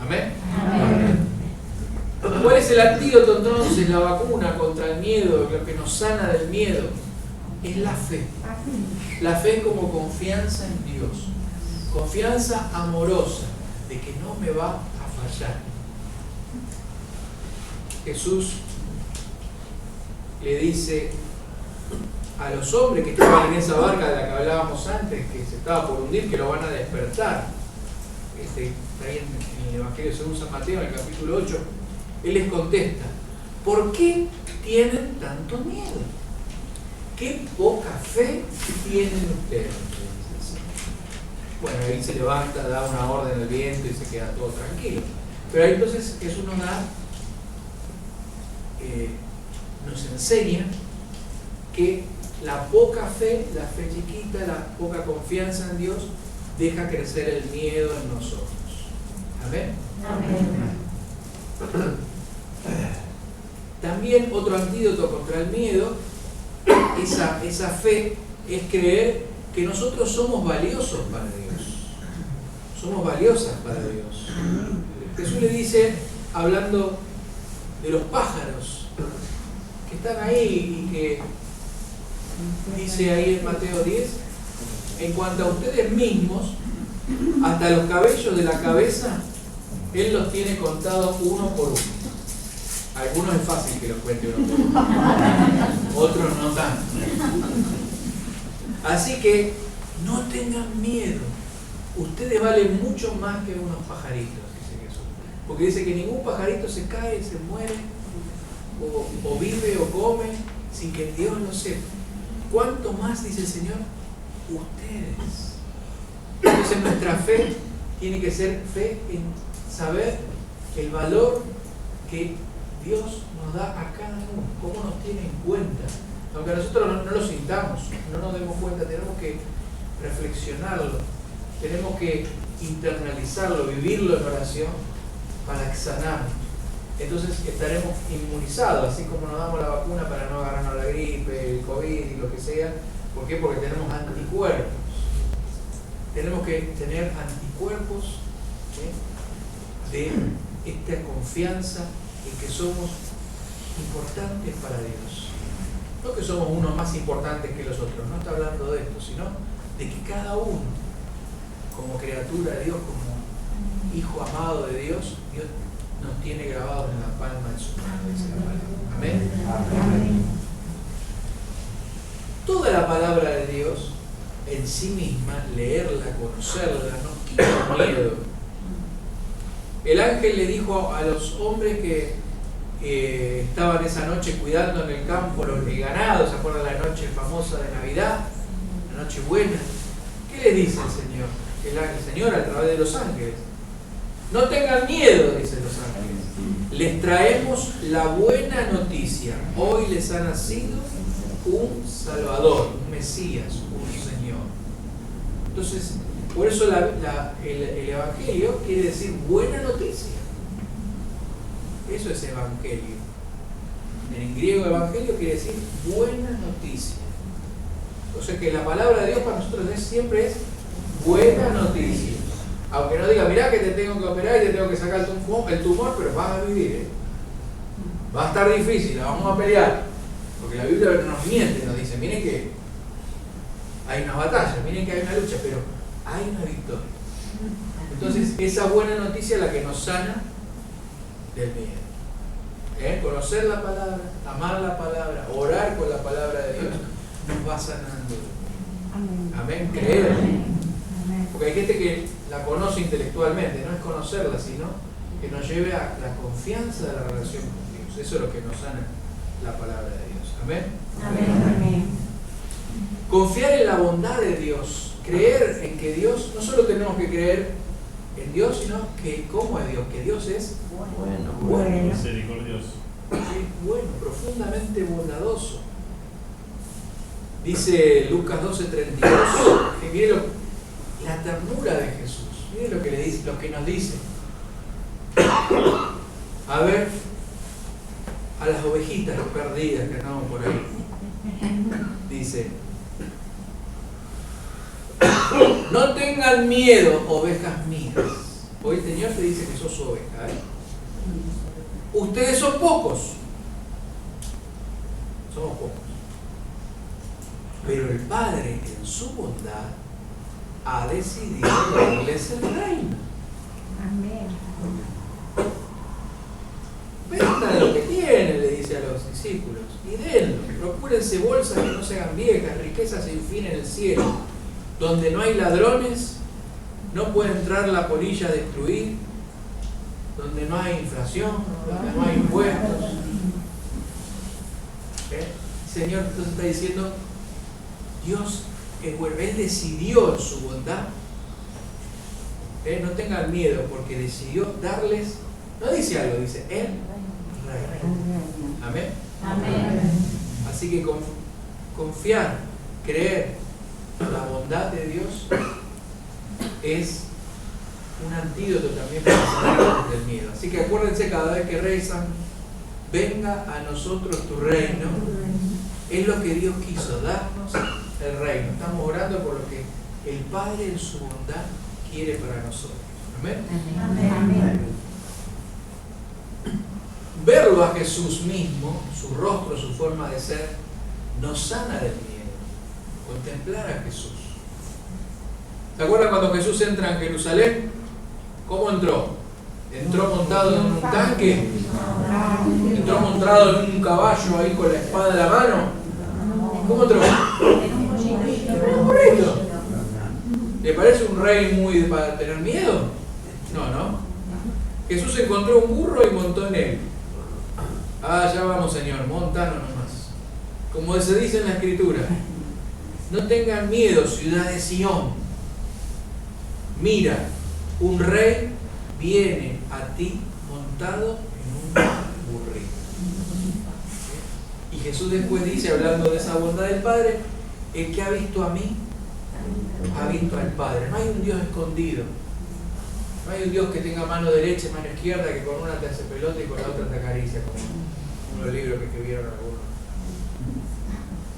Amén. Amén. ¿Cuál es el antídoto entonces? La vacuna contra el miedo, lo que nos sana del miedo, es la fe. La fe como confianza en Dios. Confianza amorosa de que no me va a fallar. Jesús le dice a los hombres que estaban en esa barca de la que hablábamos antes, que se estaba por hundir, que lo van a despertar. Está ahí en el Evangelio según San Mateo, en el capítulo 8. Él les contesta, ¿por qué tienen tanto miedo? ¿Qué poca fe tienen ustedes? Bueno, él se levanta, da una orden al viento y se queda todo tranquilo. Pero ahí entonces Jesús nos enseña que la poca fe, la fe chiquita, la poca confianza en Dios, deja crecer el miedo en nosotros. ¿Amén? Amén. También otro antídoto contra el miedo, esa fe, es creer que nosotros somos valiosos para Dios. Somos valiosas para Dios. Jesús le dice, hablando de los pájaros que están ahí y que dice ahí en Mateo 10, en cuanto a ustedes mismos, hasta los cabellos de la cabeza, Él los tiene contados uno por uno. Algunos es fácil que los cuente uno por uno, otros no tanto. Así que no tengan miedo. Ustedes valen mucho más que unos pajaritos, dice Jesús. Porque dice que ningún pajarito se cae, se muere, o vive o come sin que Dios lo sepa. ¿Cuánto más, dice el Señor, ustedes? Entonces nuestra fe tiene que ser fe en saber el valor que Dios nos da a cada uno, cómo nos tiene en cuenta. Aunque nosotros no lo sintamos, no nos demos cuenta, tenemos que reflexionarlo, tenemos que internalizarlo, vivirlo en oración para sanarnos. Entonces estaremos inmunizados, así como nos damos la vacuna para no agarrarnos la gripe, el COVID y lo que sea. ¿Por qué? Porque tenemos anticuerpos. Tenemos que tener anticuerpos, ¿sí?, de esta confianza en que somos importantes para Dios. No que somos unos más importantes que los otros, no está hablando de esto, sino de que cada uno, como criatura de Dios, como hijo amado de Dios, Dios nos tiene grabados en la palma de su mano, dice la palabra. Amén. Amén. Toda la palabra de Dios en sí misma, leerla, conocerla, nos quita el miedo. El ángel le dijo a los hombres que estaban esa noche cuidando en el campo el ganado, ¿se acuerdan la noche famosa de Navidad? La noche buena. ¿Qué le dice el Señor? El Señor a través de los ángeles. No tengan miedo, dicen los ángeles. Les traemos la buena noticia. Hoy les ha nacido un Salvador, un Mesías, un Señor. Entonces, por eso el Evangelio quiere decir buena noticia. Eso es Evangelio. En griego Evangelio quiere decir buena noticia. O sea que la palabra de Dios para nosotros siempre es buena noticia. Aunque no diga, mirá que te tengo que operar y te tengo que sacar el tumor, pero vas a vivir, va a estar difícil, la vamos a pelear. Porque la Biblia nos miente, nos dice, miren que hay una batalla, miren que hay una lucha, pero hay una victoria. Entonces, esa buena noticia es la que nos sana del miedo. Conocer la palabra, amar la palabra, orar con la palabra de Dios, nos va sanando. Amén. Creer. Porque hay gente que la conoce intelectualmente, no es conocerla, sino que nos lleve a la confianza de la relación con Dios. Eso es lo que nos sana la palabra de Dios. Amén. Amén. Confiar en la bondad de Dios, creer en que Dios, no solo tenemos que creer en Dios, sino que cómo es Dios, que Dios es bueno, misericordioso, sí, bueno, profundamente bondadoso. Dice Lucas 12:32, que mire la ternura de Jesús, mire lo que le dice, lo que nos dice. A ver, a las ovejitas perdidas que andamos por ahí, dice: no tengan miedo, ovejas mías. Hoy el Señor te dice que sos su oveja, Ustedes son pocos. Somos pocos. Pero el Padre, en su bondad, ha decidido darles el reino. Amén. Vendan lo que tienen, le dice a los discípulos, y denlo. Procúrense bolsas que no se hagan viejas, riquezas sin fin en el cielo, donde no hay ladrones, no puede entrar la polilla a destruir, donde no hay inflación, donde no hay impuestos. El Señor entonces está diciendo, Dios es bueno, Él decidió en su bondad. No tengan miedo porque decidió darles, no dice algo, dice el reino. Amén. Amén. Así que confiar, creer en la bondad de Dios es un antídoto también para sanarnos del miedo. Así que acuérdense cada vez que rezan, venga a nosotros tu reino. Es lo que Dios quiso, darnos el reino. Estamos orando por lo que el Padre en su bondad quiere para nosotros. Amén. Amén. Verlo a Jesús mismo, su rostro, su forma de ser, nos sana del miedo. Contemplar a Jesús. ¿Se acuerdan cuando Jesús entra en Jerusalén? ¿Cómo entró? ¿Entró montado en un tanque? ¿Entró montado en un caballo ahí con la espada en la mano? ¿Cómo entró? Un burrito. ¿Le parece un rey muy para tener miedo? No. Jesús encontró un burro y montó en él. Ya vamos, Señor, montanos nomás. Como se dice en la Escritura, no tengan miedo, ciudad de Sión. Mira, un rey viene a ti montado en un burrito. Y Jesús después dice, hablando de esa bondad del Padre, el que ha visto a mí, ha visto al Padre. No hay un Dios escondido. No hay un Dios que tenga mano derecha y mano izquierda, que con una te hace pelota y con la otra te acaricia, como uno de los libros que escribieron algunos.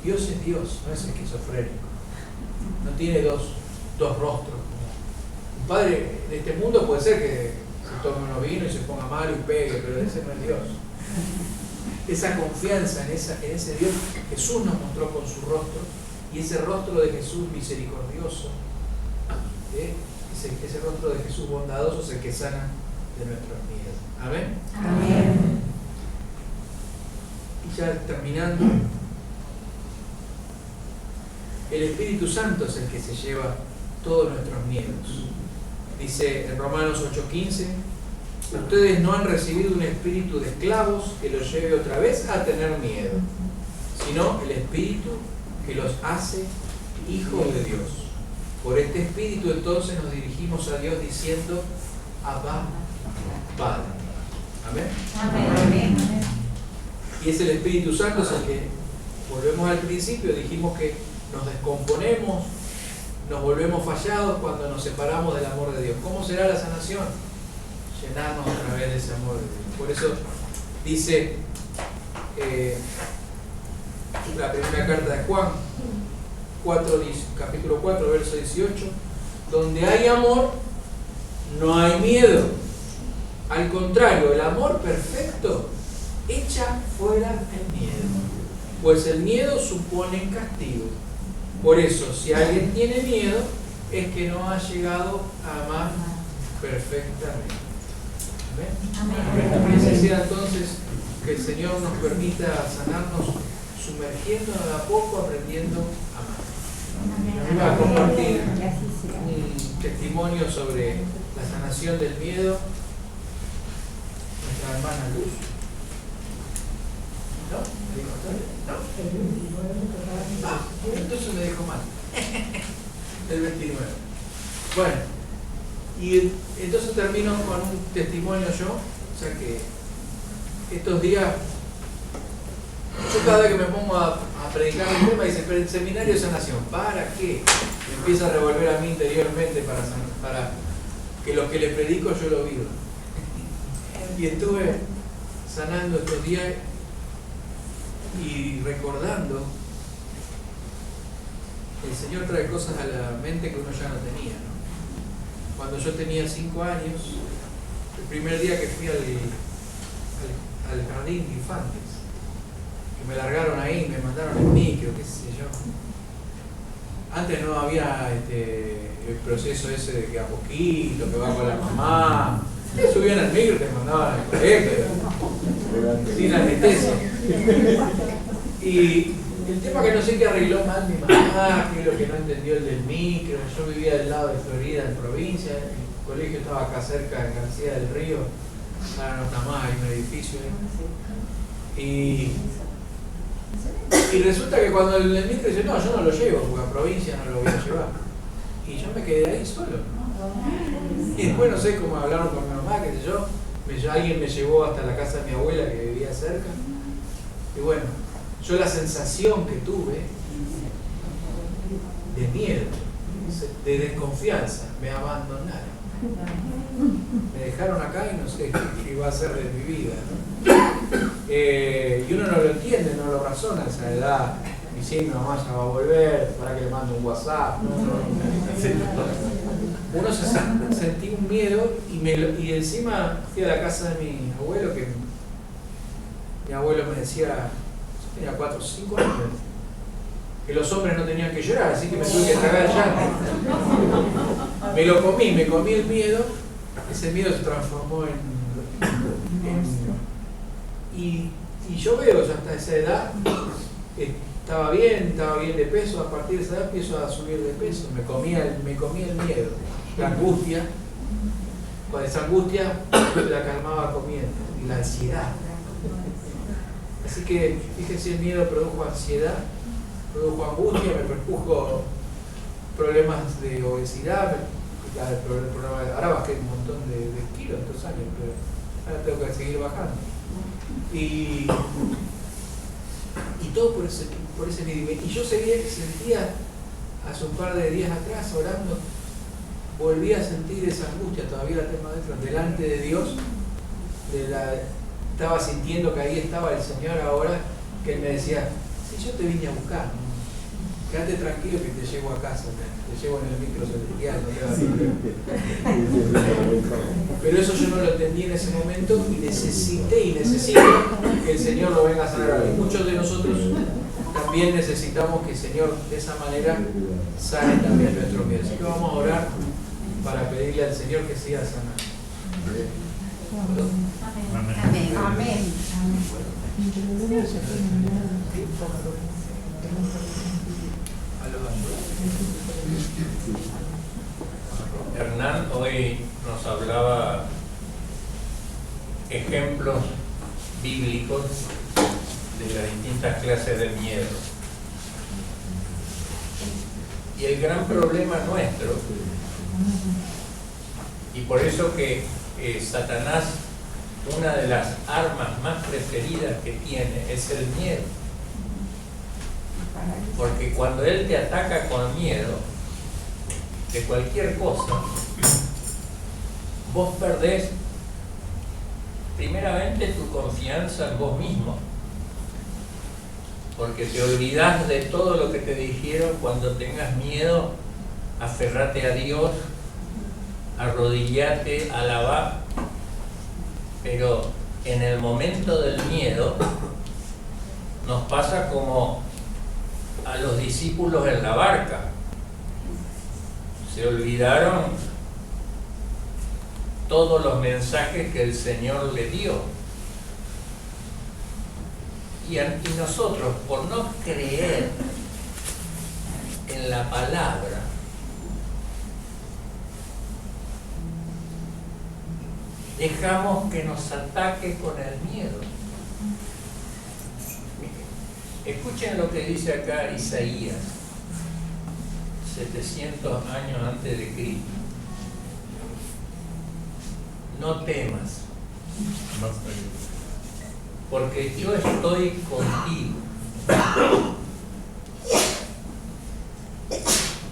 Dios es Dios, no es esquizofrénico. No tiene dos rostros. Un padre de este mundo puede ser que se tome unos vinos y se ponga malo y pegue, pero ese no es Dios. Esa confianza en ese Dios, Jesús nos mostró con su rostro, y ese rostro de Jesús misericordioso, ese rostro de Jesús bondadoso es el que sana de nuestros miedos. Amén. Amén. Y ya terminando, el Espíritu Santo es el que se lleva todos nuestros miedos. Dice en Romanos 8:15, ustedes no han recibido un espíritu de esclavos que los lleve otra vez a tener miedo, sino el espíritu que los hace hijos de Dios. Por este espíritu entonces nos dirigimos a Dios diciendo, Abba, Padre. Amén. Amén. Y es el Espíritu Santo, es el que, volvemos al principio, dijimos que nos descomponemos, nos volvemos fallados cuando nos separamos del amor de Dios. ¿Cómo será la sanación? Llenarnos a través de ese amor de Dios. Por eso dice la primera carta de Juan, capítulo 4, verso 18, donde hay amor, no hay miedo. Al contrario, el amor perfecto echa fuera el miedo, pues el miedo supone castigo. Por eso, si alguien tiene miedo, es que no ha llegado a amar perfectamente. ¿Amén? Ese sea entonces que el Señor nos permita sanarnos, sumergiéndonos de a poco, aprendiendo a amar. Voy a compartir un testimonio sobre la sanación del miedo. Nuestra hermana Luz. ¿No? ¿Me dijo ¿no? Ah, entonces me dijo mal. El 29. Bueno, y entonces termino con un testimonio yo. O sea que estos días, yo cada vez que me pongo a predicar el tema, dice, pero el seminario de sanación, ¿para qué? Me empieza a revolver a mí interiormente para que lo que le predico yo lo viva. Y estuve sanando estos días y recordando, el Señor trae cosas a la mente que uno ya no tenía, ¿no? Cuando yo tenía 5 años, el primer día que fui al jardín de infantes, que me largaron ahí, me mandaron en micro, qué sé yo. Antes no había el proceso ese de que a poquito, que va con la mamá. Te subían al micro y te mandaban al colegio, sin anestesia. Y el tema que no sé qué arregló mal mi mamá, que es lo que no entendió el del micro. Yo vivía del lado de Florida, en provincia, el colegio estaba acá cerca, en García del Río, ahora no está más, hay un edificio ahí. Y resulta que cuando el micro dice, no, yo no lo llevo, porque a provincia no lo voy a llevar. Y yo me quedé ahí solo. Y después no sé cómo hablaron con mi mamá, qué sé yo, alguien me llevó hasta la casa de mi abuela que vivía cerca. Y bueno, yo la sensación que tuve de miedo, de desconfianza, me abandonaron. Me dejaron acá y no sé qué iba a hacer de mi vida, ¿no? Y uno no lo entiende, no lo razona a esa edad. Y sí, mi mamá ya va a volver, para que le mando un WhatsApp. Uno sentí un miedo y encima fui a la casa de mi abuelo, que mi abuelo me decía, yo tenía 4 o 5 años, que los hombres no tenían que llorar, así que me tuve que tragar el llanto. Me comí el miedo, ese miedo se transformó y yo veo ya hasta esa edad, estaba bien de peso, a partir de esa edad empiezo a subir de peso, me comí el miedo, la angustia, con esa angustia la calmaba comiendo, y la ansiedad. Así que fíjense, el miedo produjo ansiedad, produjo angustia, me produjo problemas de obesidad, ahora bajé un montón de kilos estos años, pero ahora tengo que seguir bajando. Y todo por ese miedo. Y yo sentía hace un par de días atrás, orando, volví a sentir esa angustia, todavía la tengo adentro, delante de Dios. Estaba sintiendo que ahí estaba el Señor ahora, que Él me decía, si yo te vine a buscar, quédate tranquilo que te llevo a casa, te llevo en el micro celestial, no te vas a preocupar. Pero eso yo no lo entendí en ese momento y necesito que el Señor lo venga a sanar. Y muchos de nosotros también necesitamos que el Señor de esa manera sane también nuestro miedo. Así que vamos a orar para pedirle al Señor que siga sanando. Amén. Amén. Hernán hoy nos hablaba ejemplos bíblicos de las distintas clases de miedo. Y el gran problema nuestro, y por eso que Satanás, una de las armas más preferidas que tiene es el miedo. Porque cuando él te ataca con miedo de cualquier cosa, vos perdés primeramente tu confianza en vos mismo, porque te olvidás de todo lo que te dijeron. Cuando tengas miedo, aferrate a Dios, arrodillate, alabá. Pero en el momento del miedo nos pasa como a los discípulos en la barca. Se olvidaron todos los mensajes que el Señor le dio. Y nosotros, por no creer en la palabra, dejamos que nos ataque con el miedo. Escuchen lo que dice acá Isaías, 700 años antes de Cristo. No temas, porque yo estoy contigo.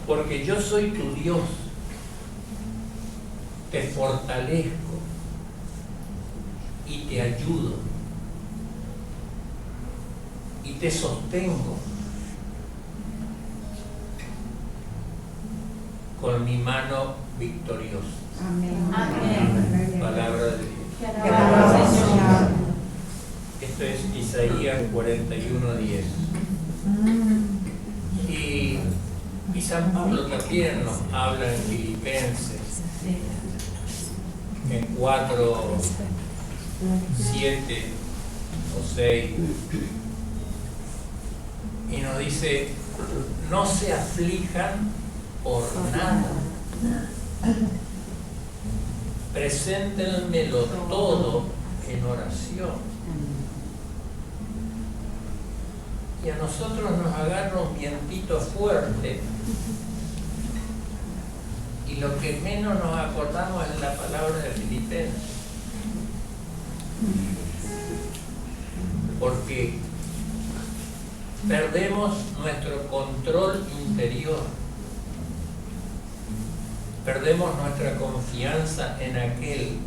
Porque yo soy tu Dios. Te fortalezco y te ayudo y te sostengo con mi mano victoriosa. Amén. Amén. Palabra de Dios. Te alabamos, Señor. Esto es Isaías 41:10. Y San Pablo también nos habla en Filipenses, en 4, 7 o 6, y nos dice: no se aflijan por nada, preséntenmelo todo en oración. Y a nosotros nos agarra un vientito fuerte y lo que menos nos acordamos es la palabra de Filipenses, porque perdemos nuestro control interior, perdemos nuestra confianza en aquel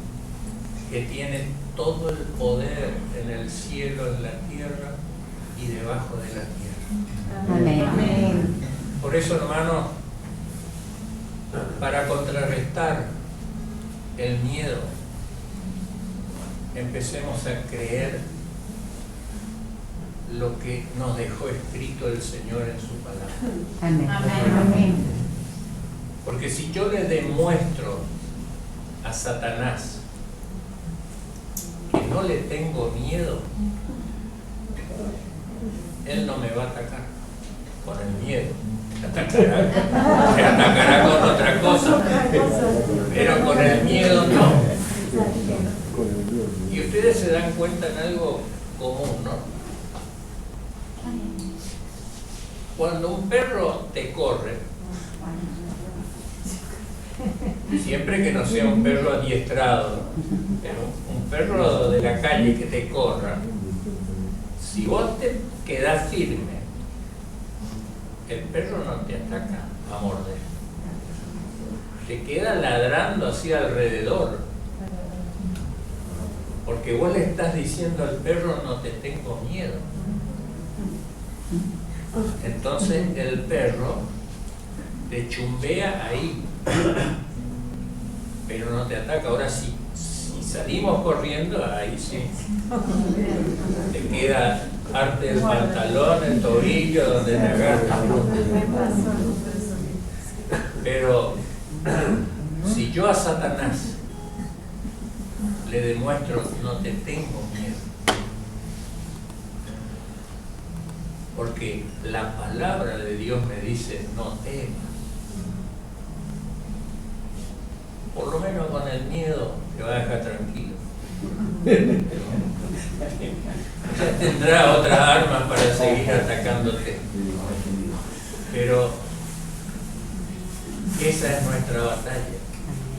que tiene todo el poder en el cielo, en la tierra y debajo de la tierra. Amén. Por eso, hermanos, para contrarrestar el miedo, empecemos a creer lo que nos dejó escrito el Señor en su palabra. Amén. Porque si yo le demuestro a Satanás que no le tengo miedo, él no me va a atacar con el miedo. Me atacará con otra cosa, pero con el miedo no. Y ustedes se dan cuenta en algo común, ¿no? Cuando un perro te corre, siempre que no sea un perro adiestrado, pero un perro de la calle que te corra, si vos te quedás firme el perro no te ataca a morder. Te queda ladrando así alrededor. Porque vos le estás diciendo al perro, no te tengo miedo. Entonces el perro te chumbea ahí, pero no te ataca. Ahora si salimos corriendo, ahí sí. Te queda parte del pantalón, el tobillo, donde te agarras. Pero si yo a Satanás le demuestro, no te tengo miedo, porque la palabra de Dios me dice, no temas. Por lo menos con el miedo te va a dejar tranquilo. Ya tendrá otras armas para seguir atacándote. Pero esa es nuestra batalla.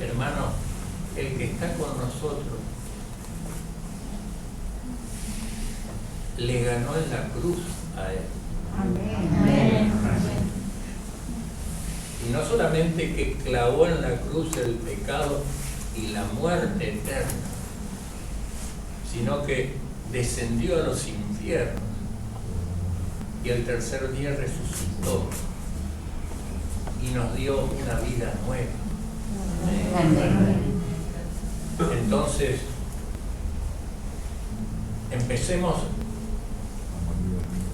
Hermano, el que está con nosotros le ganó en la cruz a él. Amén. Y no solamente que clavó en la cruz el pecado y la muerte eterna, sino que descendió a los infiernos y el tercer día resucitó y nos dio una vida nueva. Entonces, empecemos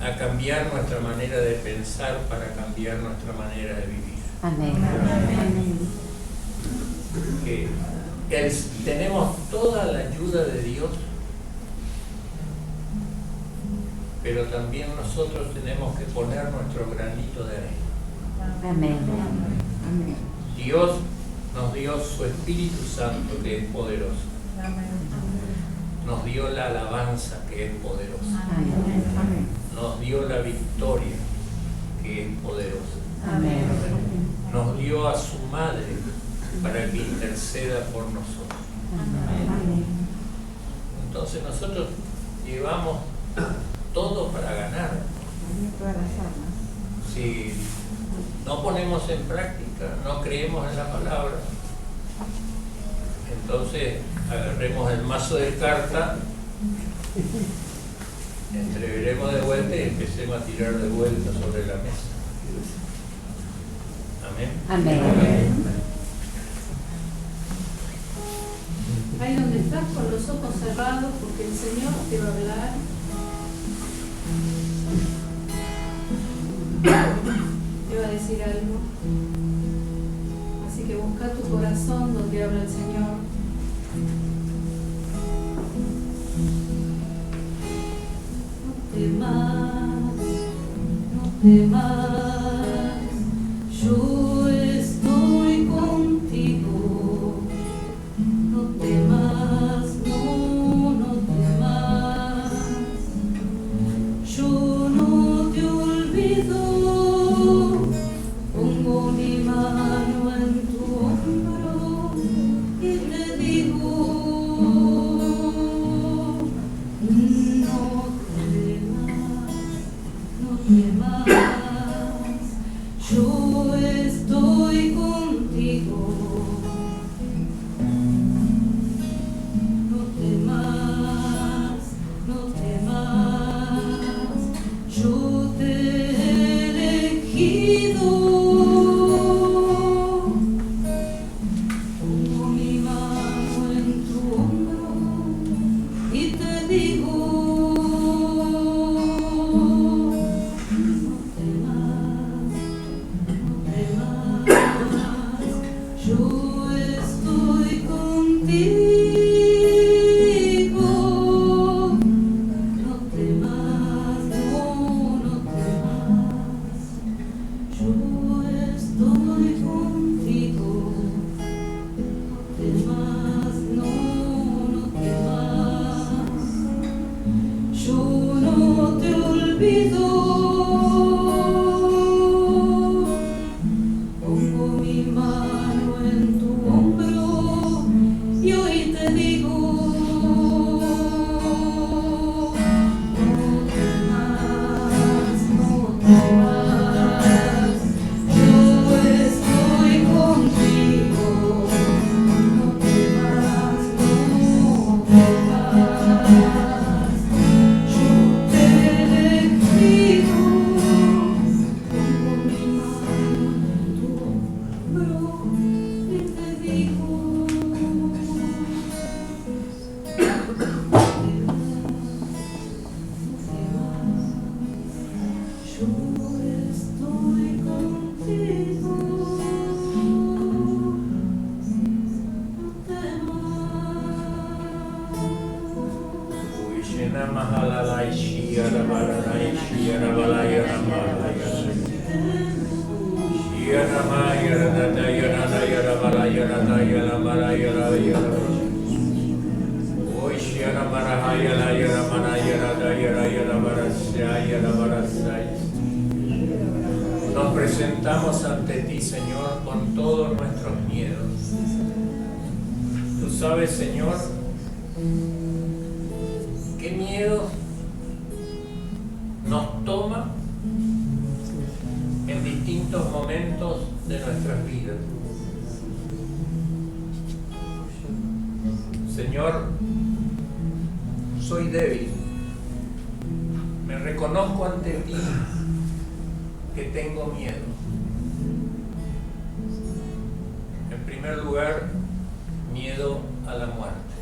a cambiar nuestra manera de pensar para cambiar nuestra manera de vivir. Amén. Que tenemos toda la ayuda de Dios, pero también nosotros tenemos que poner nuestro granito de arena. Amén. Amén. Dios nos dio su Espíritu Santo, que es poderoso. Nos dio la alabanza, que es poderosa. Amén. Nos dio la victoria, que es poderosa. Amén. Nos dio a su madre para que interceda por nosotros. Amén. Entonces nosotros llevamos todo para ganar. Si no ponemos en práctica, no creemos en la palabra, entonces agarremos el mazo de cartas, entreveremos de vuelta y empecemos a tirar de vuelta sobre la mesa. Amén. Amén. Ahí donde estás, con los ojos cerrados, porque el Señor te va a hablar. Te va a decir algo. Así que busca tu corazón donde habla el Señor. No temas, no temas, yo estoy contigo. No temas, no temas, yo no te olvido. Pongo mi mano en tu hombro y te digo, no temas, yo estoy contigo. No temas, yo te he elegido. Pongo mi mano en tu hombro y te digo, no temas, yo estoy contigo. No temas, yo Nos presentamos ante ti, Señor, con todos nuestros miedos. Tú sabes, Señor, qué miedo nos toma en distintos momentos de nuestras vidas. Señor, soy débil. Me reconozco ante ti que tengo miedo. En primer lugar, miedo a la muerte,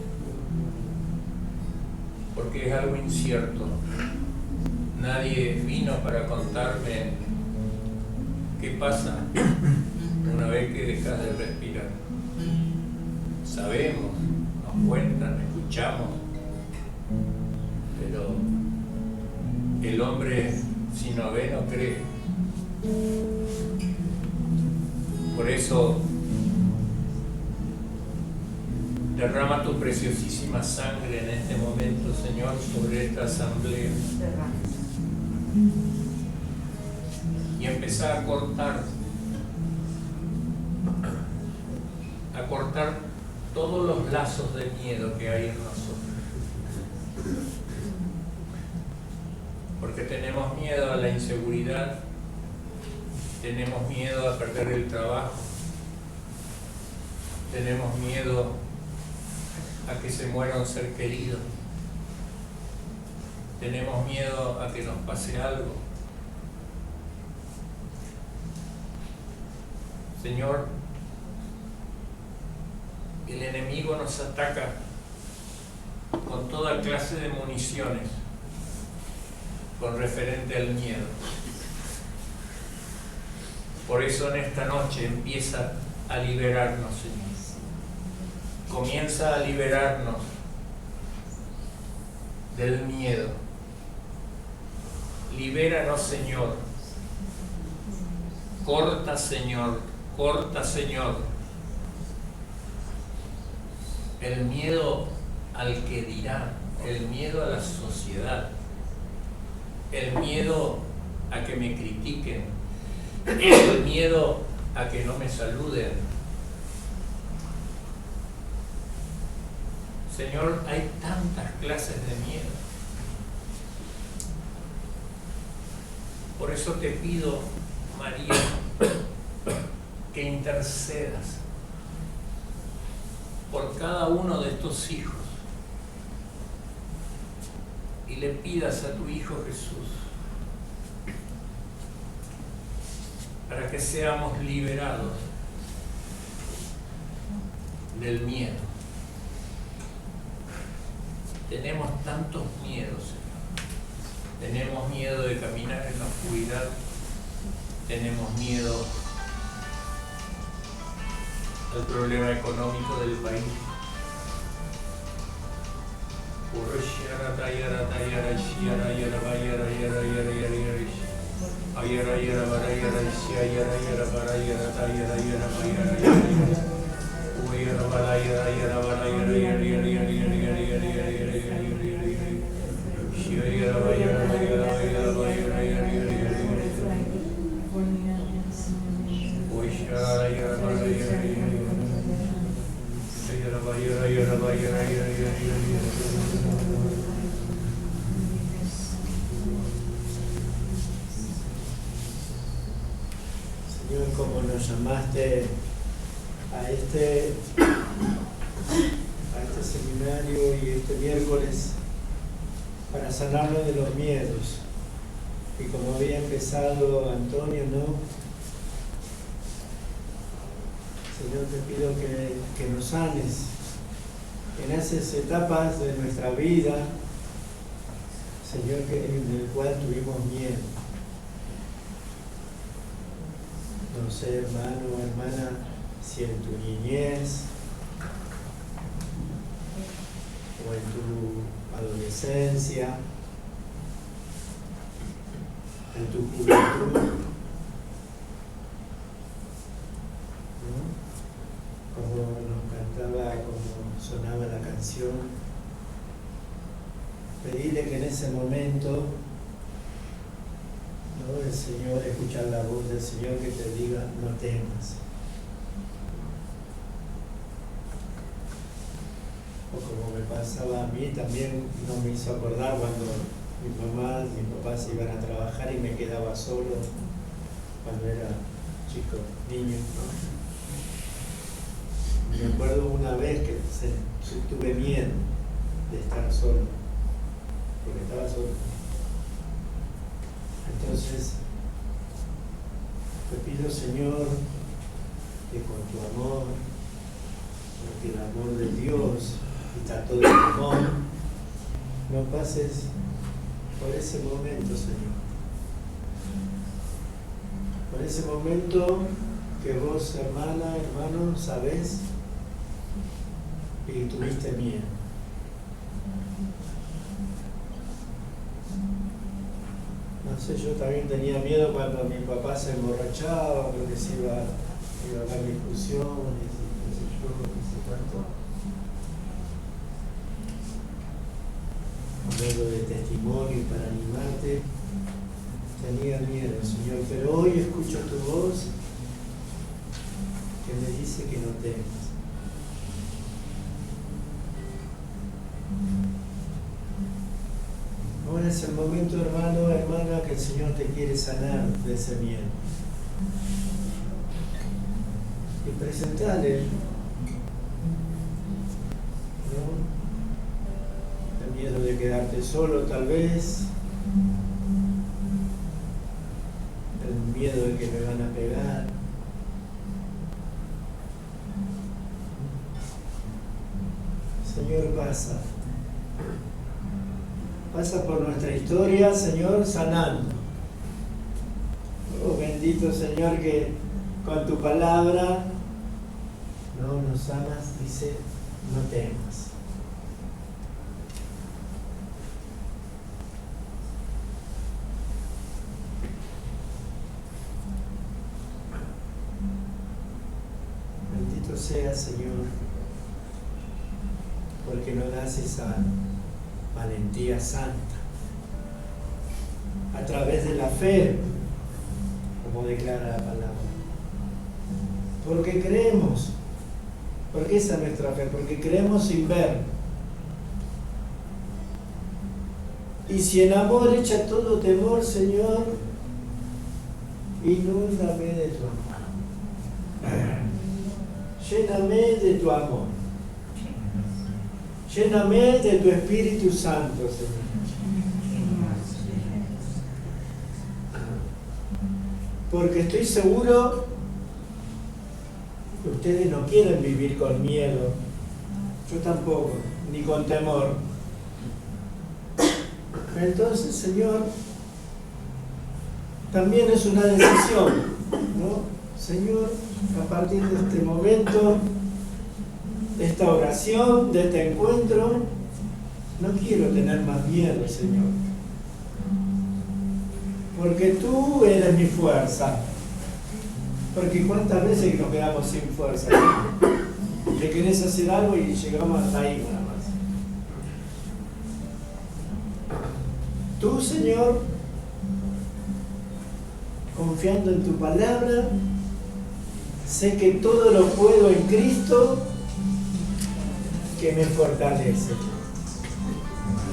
porque es algo incierto. Nadie vino para contarme qué pasa una vez que dejas de respirar. Sabemos, nos cuentan, escuchamos, pero el hombre, si no ve, no cree. Por eso derrama tu preciosísima sangre en este momento, Señor, sobre esta asamblea, y empezar a cortar todos los lazos de miedo que hay en nosotros, porque tenemos miedo a la inseguridad, tenemos miedo a perder el trabajo, tenemos miedo a que se muera un ser querido, tenemos miedo a que nos pase algo. Señor, el enemigo nos ataca con toda clase de municiones con referente al miedo. Por eso en esta noche empieza a liberarnos, Señor. Comienza a liberarnos del miedo. Libéranos, Señor. Corta, Señor. Corta, Señor, el miedo al que dirán, el miedo a la sociedad, el miedo a que me critiquen, el miedo a que no me saluden. Señor, hay tantas clases de miedo. Por eso te pido, María, que intercedas por cada uno de estos hijos y le pidas a tu Hijo Jesús para que seamos liberados del miedo. Tenemos tantos miedos, Señor. Tenemos miedo de caminar en la oscuridad, tenemos miedo al problema económico del país. Señor, como nos llamaste a este seminario y este miércoles para sanarnos de los miedos, y como había empezado Antonio, ¿no? Señor, te pido que nos sanes en esas etapas de nuestra vida, Señor, en el cual tuvimos miedo. no sé, hermano o hermana, si en tu niñez o en tu adolescencia, en tu juventud, ¿no? Como nos cantaba, como sonaba la canción, pedirle que en ese momento, ¿no?, el Señor, escuchar la voz del Señor que te diga, no temas. O como me pasaba a mí, también no me hizo acordar cuando mi mamá y mi papá se iban a trabajar y me quedaba solo cuando era chico, niño, ¿no? Me acuerdo una vez que tuve miedo de estar solo, porque estaba solo. Entonces, te pido, Señor, que con tu amor, porque el amor de Dios y tanto de amor, no pases por ese momento, Señor. Por ese momento que vos, hermana, hermano, sabés y tuviste miedo. No sé, yo también tenía miedo cuando mi papá se emborrachaba, porque se iba a dar discusiones, qué sé yo, qué sé cuánto. Hablando de testimonio para animarte, tenía miedo, Señor, pero hoy escucho tu voz que me dice que no temas. Ahora es el momento, hermano, hermana, que el Señor te quiere sanar de ese miedo. Y presentarle, ¿no?, el miedo de quedarte solo, tal vez, el miedo de que me van a pegar. Señor, pasa por nuestra historia, Señor, sanando. Oh, bendito Señor, que con tu palabra no nos amas, dice, no temas. Bendito sea, Señor, porque nos das esa valentía santa a través de la fe, como declara la palabra. Porque creemos, porque esa es nuestra fe, porque creemos sin ver. Y si en amor echa todo temor, Señor, inúndame de tu amor. Lléname de tu amor. Lléname de tu Espíritu Santo, Señor. Porque estoy seguro que ustedes no quieren vivir con miedo. Yo tampoco, ni con temor. Entonces, Señor, también es una decisión, ¿no? Señor, a partir de este momento, de esta oración, de este encuentro, no quiero tener más miedo, Señor. Porque tú eres mi fuerza. Porque cuántas veces nos quedamos sin fuerza, ¿no? Que querés hacer algo y llegamos hasta ahí nada más. Tú, Señor, confiando en tu palabra, sé que todo lo puedo en Cristo que me fortalece.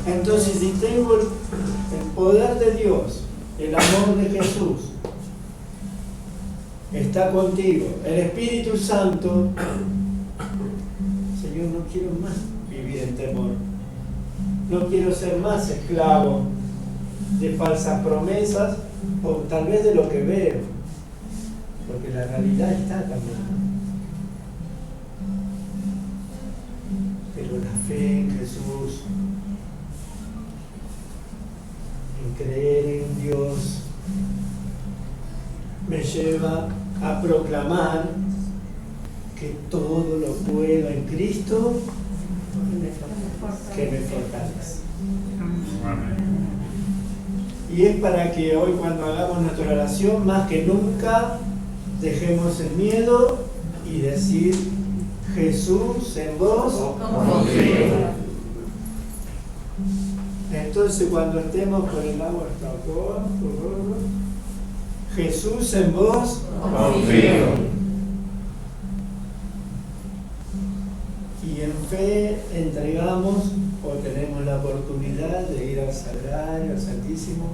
Entonces, si tengo el poder de Dios, el amor de Jesús, está contigo, el Espíritu Santo, Señor, no quiero más vivir en temor. No quiero ser más esclavo de falsas promesas o tal vez de lo que veo, porque la realidad está cambiando. Pero la fe en Jesús, en creer en Dios, me lleva a proclamar que todo lo puedo en Cristo que me fortalece. Y es para que hoy, cuando hagamos nuestra oración, más que nunca dejemos el miedo y decir: Jesús, en vos confío. Entonces, cuando estemos por el agua hasta acá, Jesús, en vos confío. Y en fe entregamos, o tenemos la oportunidad de ir al Sagrario, al Santísimo,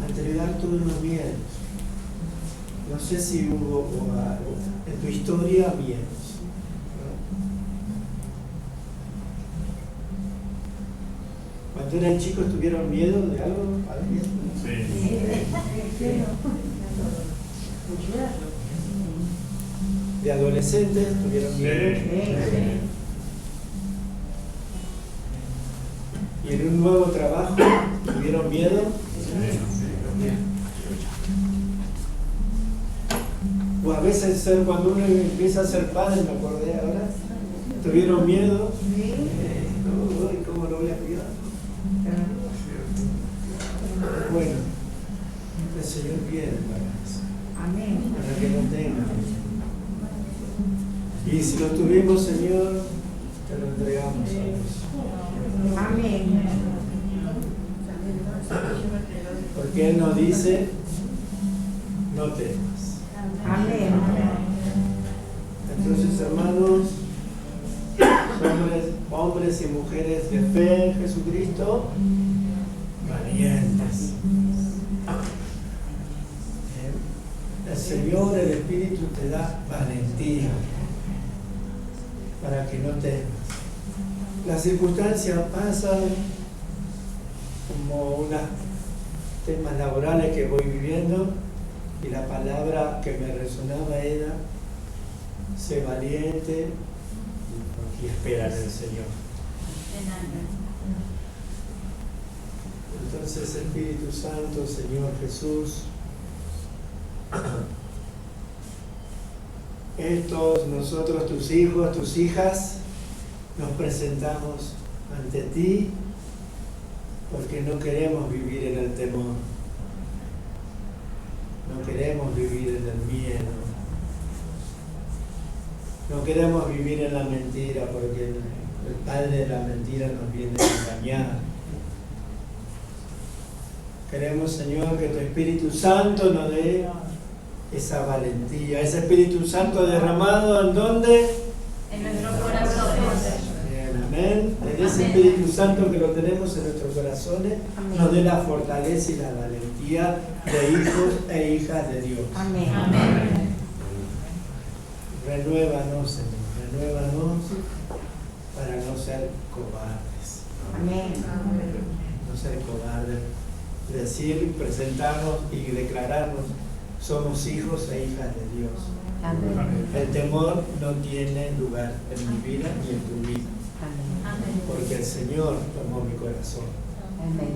a entregar todos los miedos. No sé si hubo en tu historia miedos, ¿no? Cuando eran chicos, ¿tuvieron miedo de algo? ¿De adolescentes tuvieron miedo? ¿Y en un nuevo trabajo tuvieron miedo? O a veces cuando uno empieza a ser padre, me acordé ahora, ¿tuvieron miedo? ¿Cómo lo voy a cuidar? Bueno, el Señor viene para eso. Amén. Para que no tengan. Y si lo tuvimos, Señor, te lo entregamos a Dios. Amén. Porque Él nos dice: no temas. Amén. Entonces, hermanos, hombres y mujeres de fe en Jesucristo, valientes. El Señor, el Espíritu, te da valentía para que no temas. Las circunstancias pasan, como unos temas laborales que voy viviendo, y la palabra que me resonaba era: sé valiente y espera en el Señor. Entonces, Espíritu Santo, Señor Jesús, nosotros, tus hijos, tus hijas, nos presentamos ante ti porque no queremos vivir en el temor, no queremos vivir en el miedo, no queremos vivir en la mentira, porque el padre de la mentira nos viene a engañar. Queremos, Señor, que tu Espíritu Santo nos dé esa valentía, ese Espíritu Santo derramado, ¿en dónde? En nuestros corazones. Bien, amén. En ese Espíritu Santo que lo tenemos en nuestros corazones, nos dé la fortaleza y la valentía de hijos e hijas de Dios. Amén. Amén. Renuévanos, Señor, renuévanos para no ser cobardes. Amén. No ser cobardes. Decir, presentarnos y declararnos: somos hijos e hijas de Dios. Amén. El temor no tiene lugar en mi vida ni en tu vida, Amén. porque el Señor tomó mi corazón. Amén.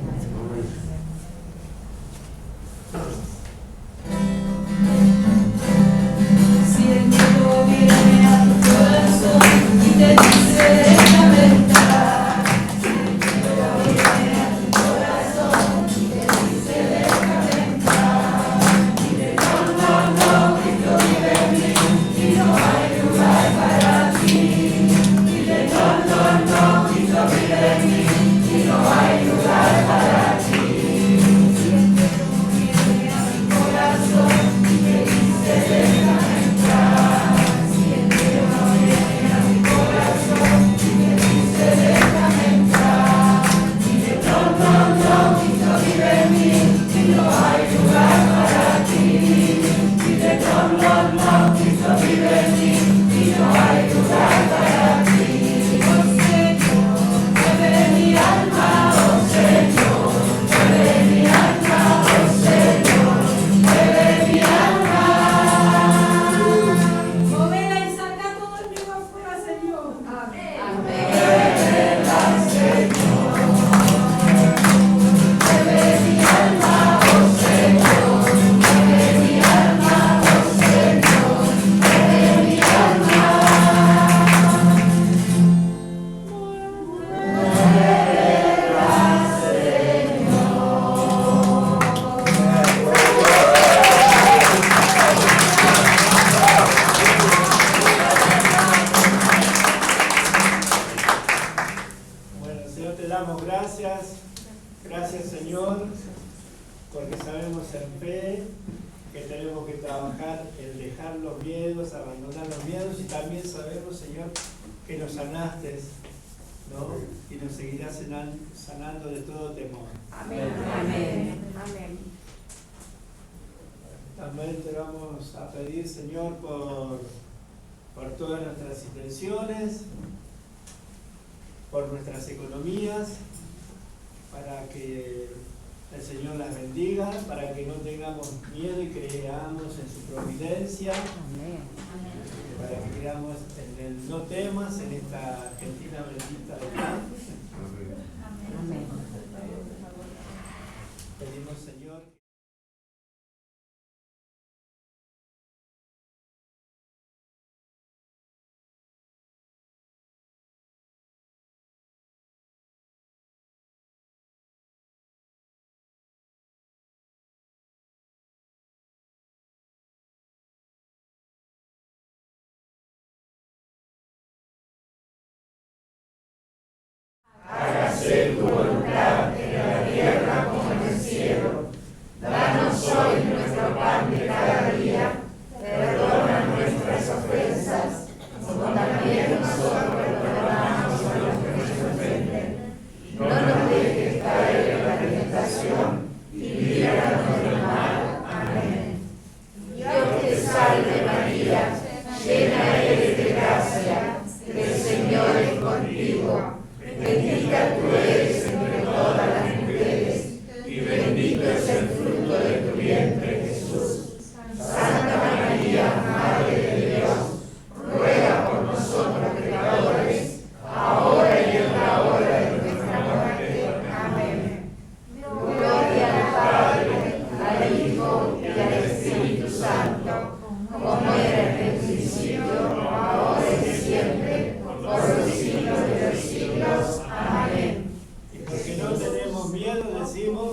Si el miedo viene a tu corazón y te dice déjame entrar, si el miedo viene a tu corazón y te dice déjame entrar, dile no, Cristo vive en mí y no hay lugar para ti. Dile no, Cristo vive en mí y no hay lugar para ti. sabemos en fe que tenemos que trabajar en dejar los miedos, abandonar los miedos, y también sabemos, Señor, que nos sanaste, ¿no? Y nos seguirás sanando de todo temor. Amén. Amén. También te vamos a pedir, Señor, por todas nuestras intenciones, por nuestras economías, para que el Señor las bendiga, para que no tengamos miedo y creamos en su providencia, Amén. para que creamos en el no temas, en esta Argentina bendita de Dios. Amén. Pedimos, Señor, Hágase tu voluntad en la tierra como en el cielo. Danos hoy nuestro pan de cada día. Perdona nuestras ofensas, como también nosotros perdonamos a los que nos ofenden. No nos dejes caer en la tentación y líbranos del mal. Amén. Dios te salve María, llena eres de gracia, el Señor es contigo. Bendita tú eres entre todas las mujeres, y bendito es el fruto de tu vientre, Jesús. Santa María, Madre de Dios, ruega por nosotros pecadores, ahora y en la hora de nuestra muerte. Amén. Gloria al Padre, al Hijo y al Espíritu Santo, como era en el principio, ahora y siempre, por los siglos de los siglos. Amén. y porque no tenemos miedo, decimos: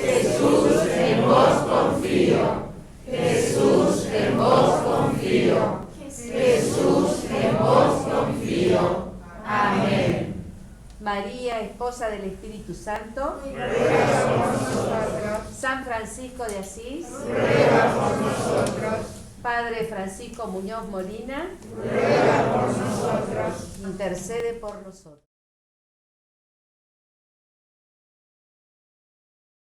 Jesús, en vos confío. Jesús, en vos confío. Jesús, en vos confío. Amén. María, esposa del Espíritu Santo, Ruega por nosotros. San Francisco de Asís, Ruega por nosotros. Padre Francisco Muñoz Molina, Ruega por nosotros. intercede por nosotros.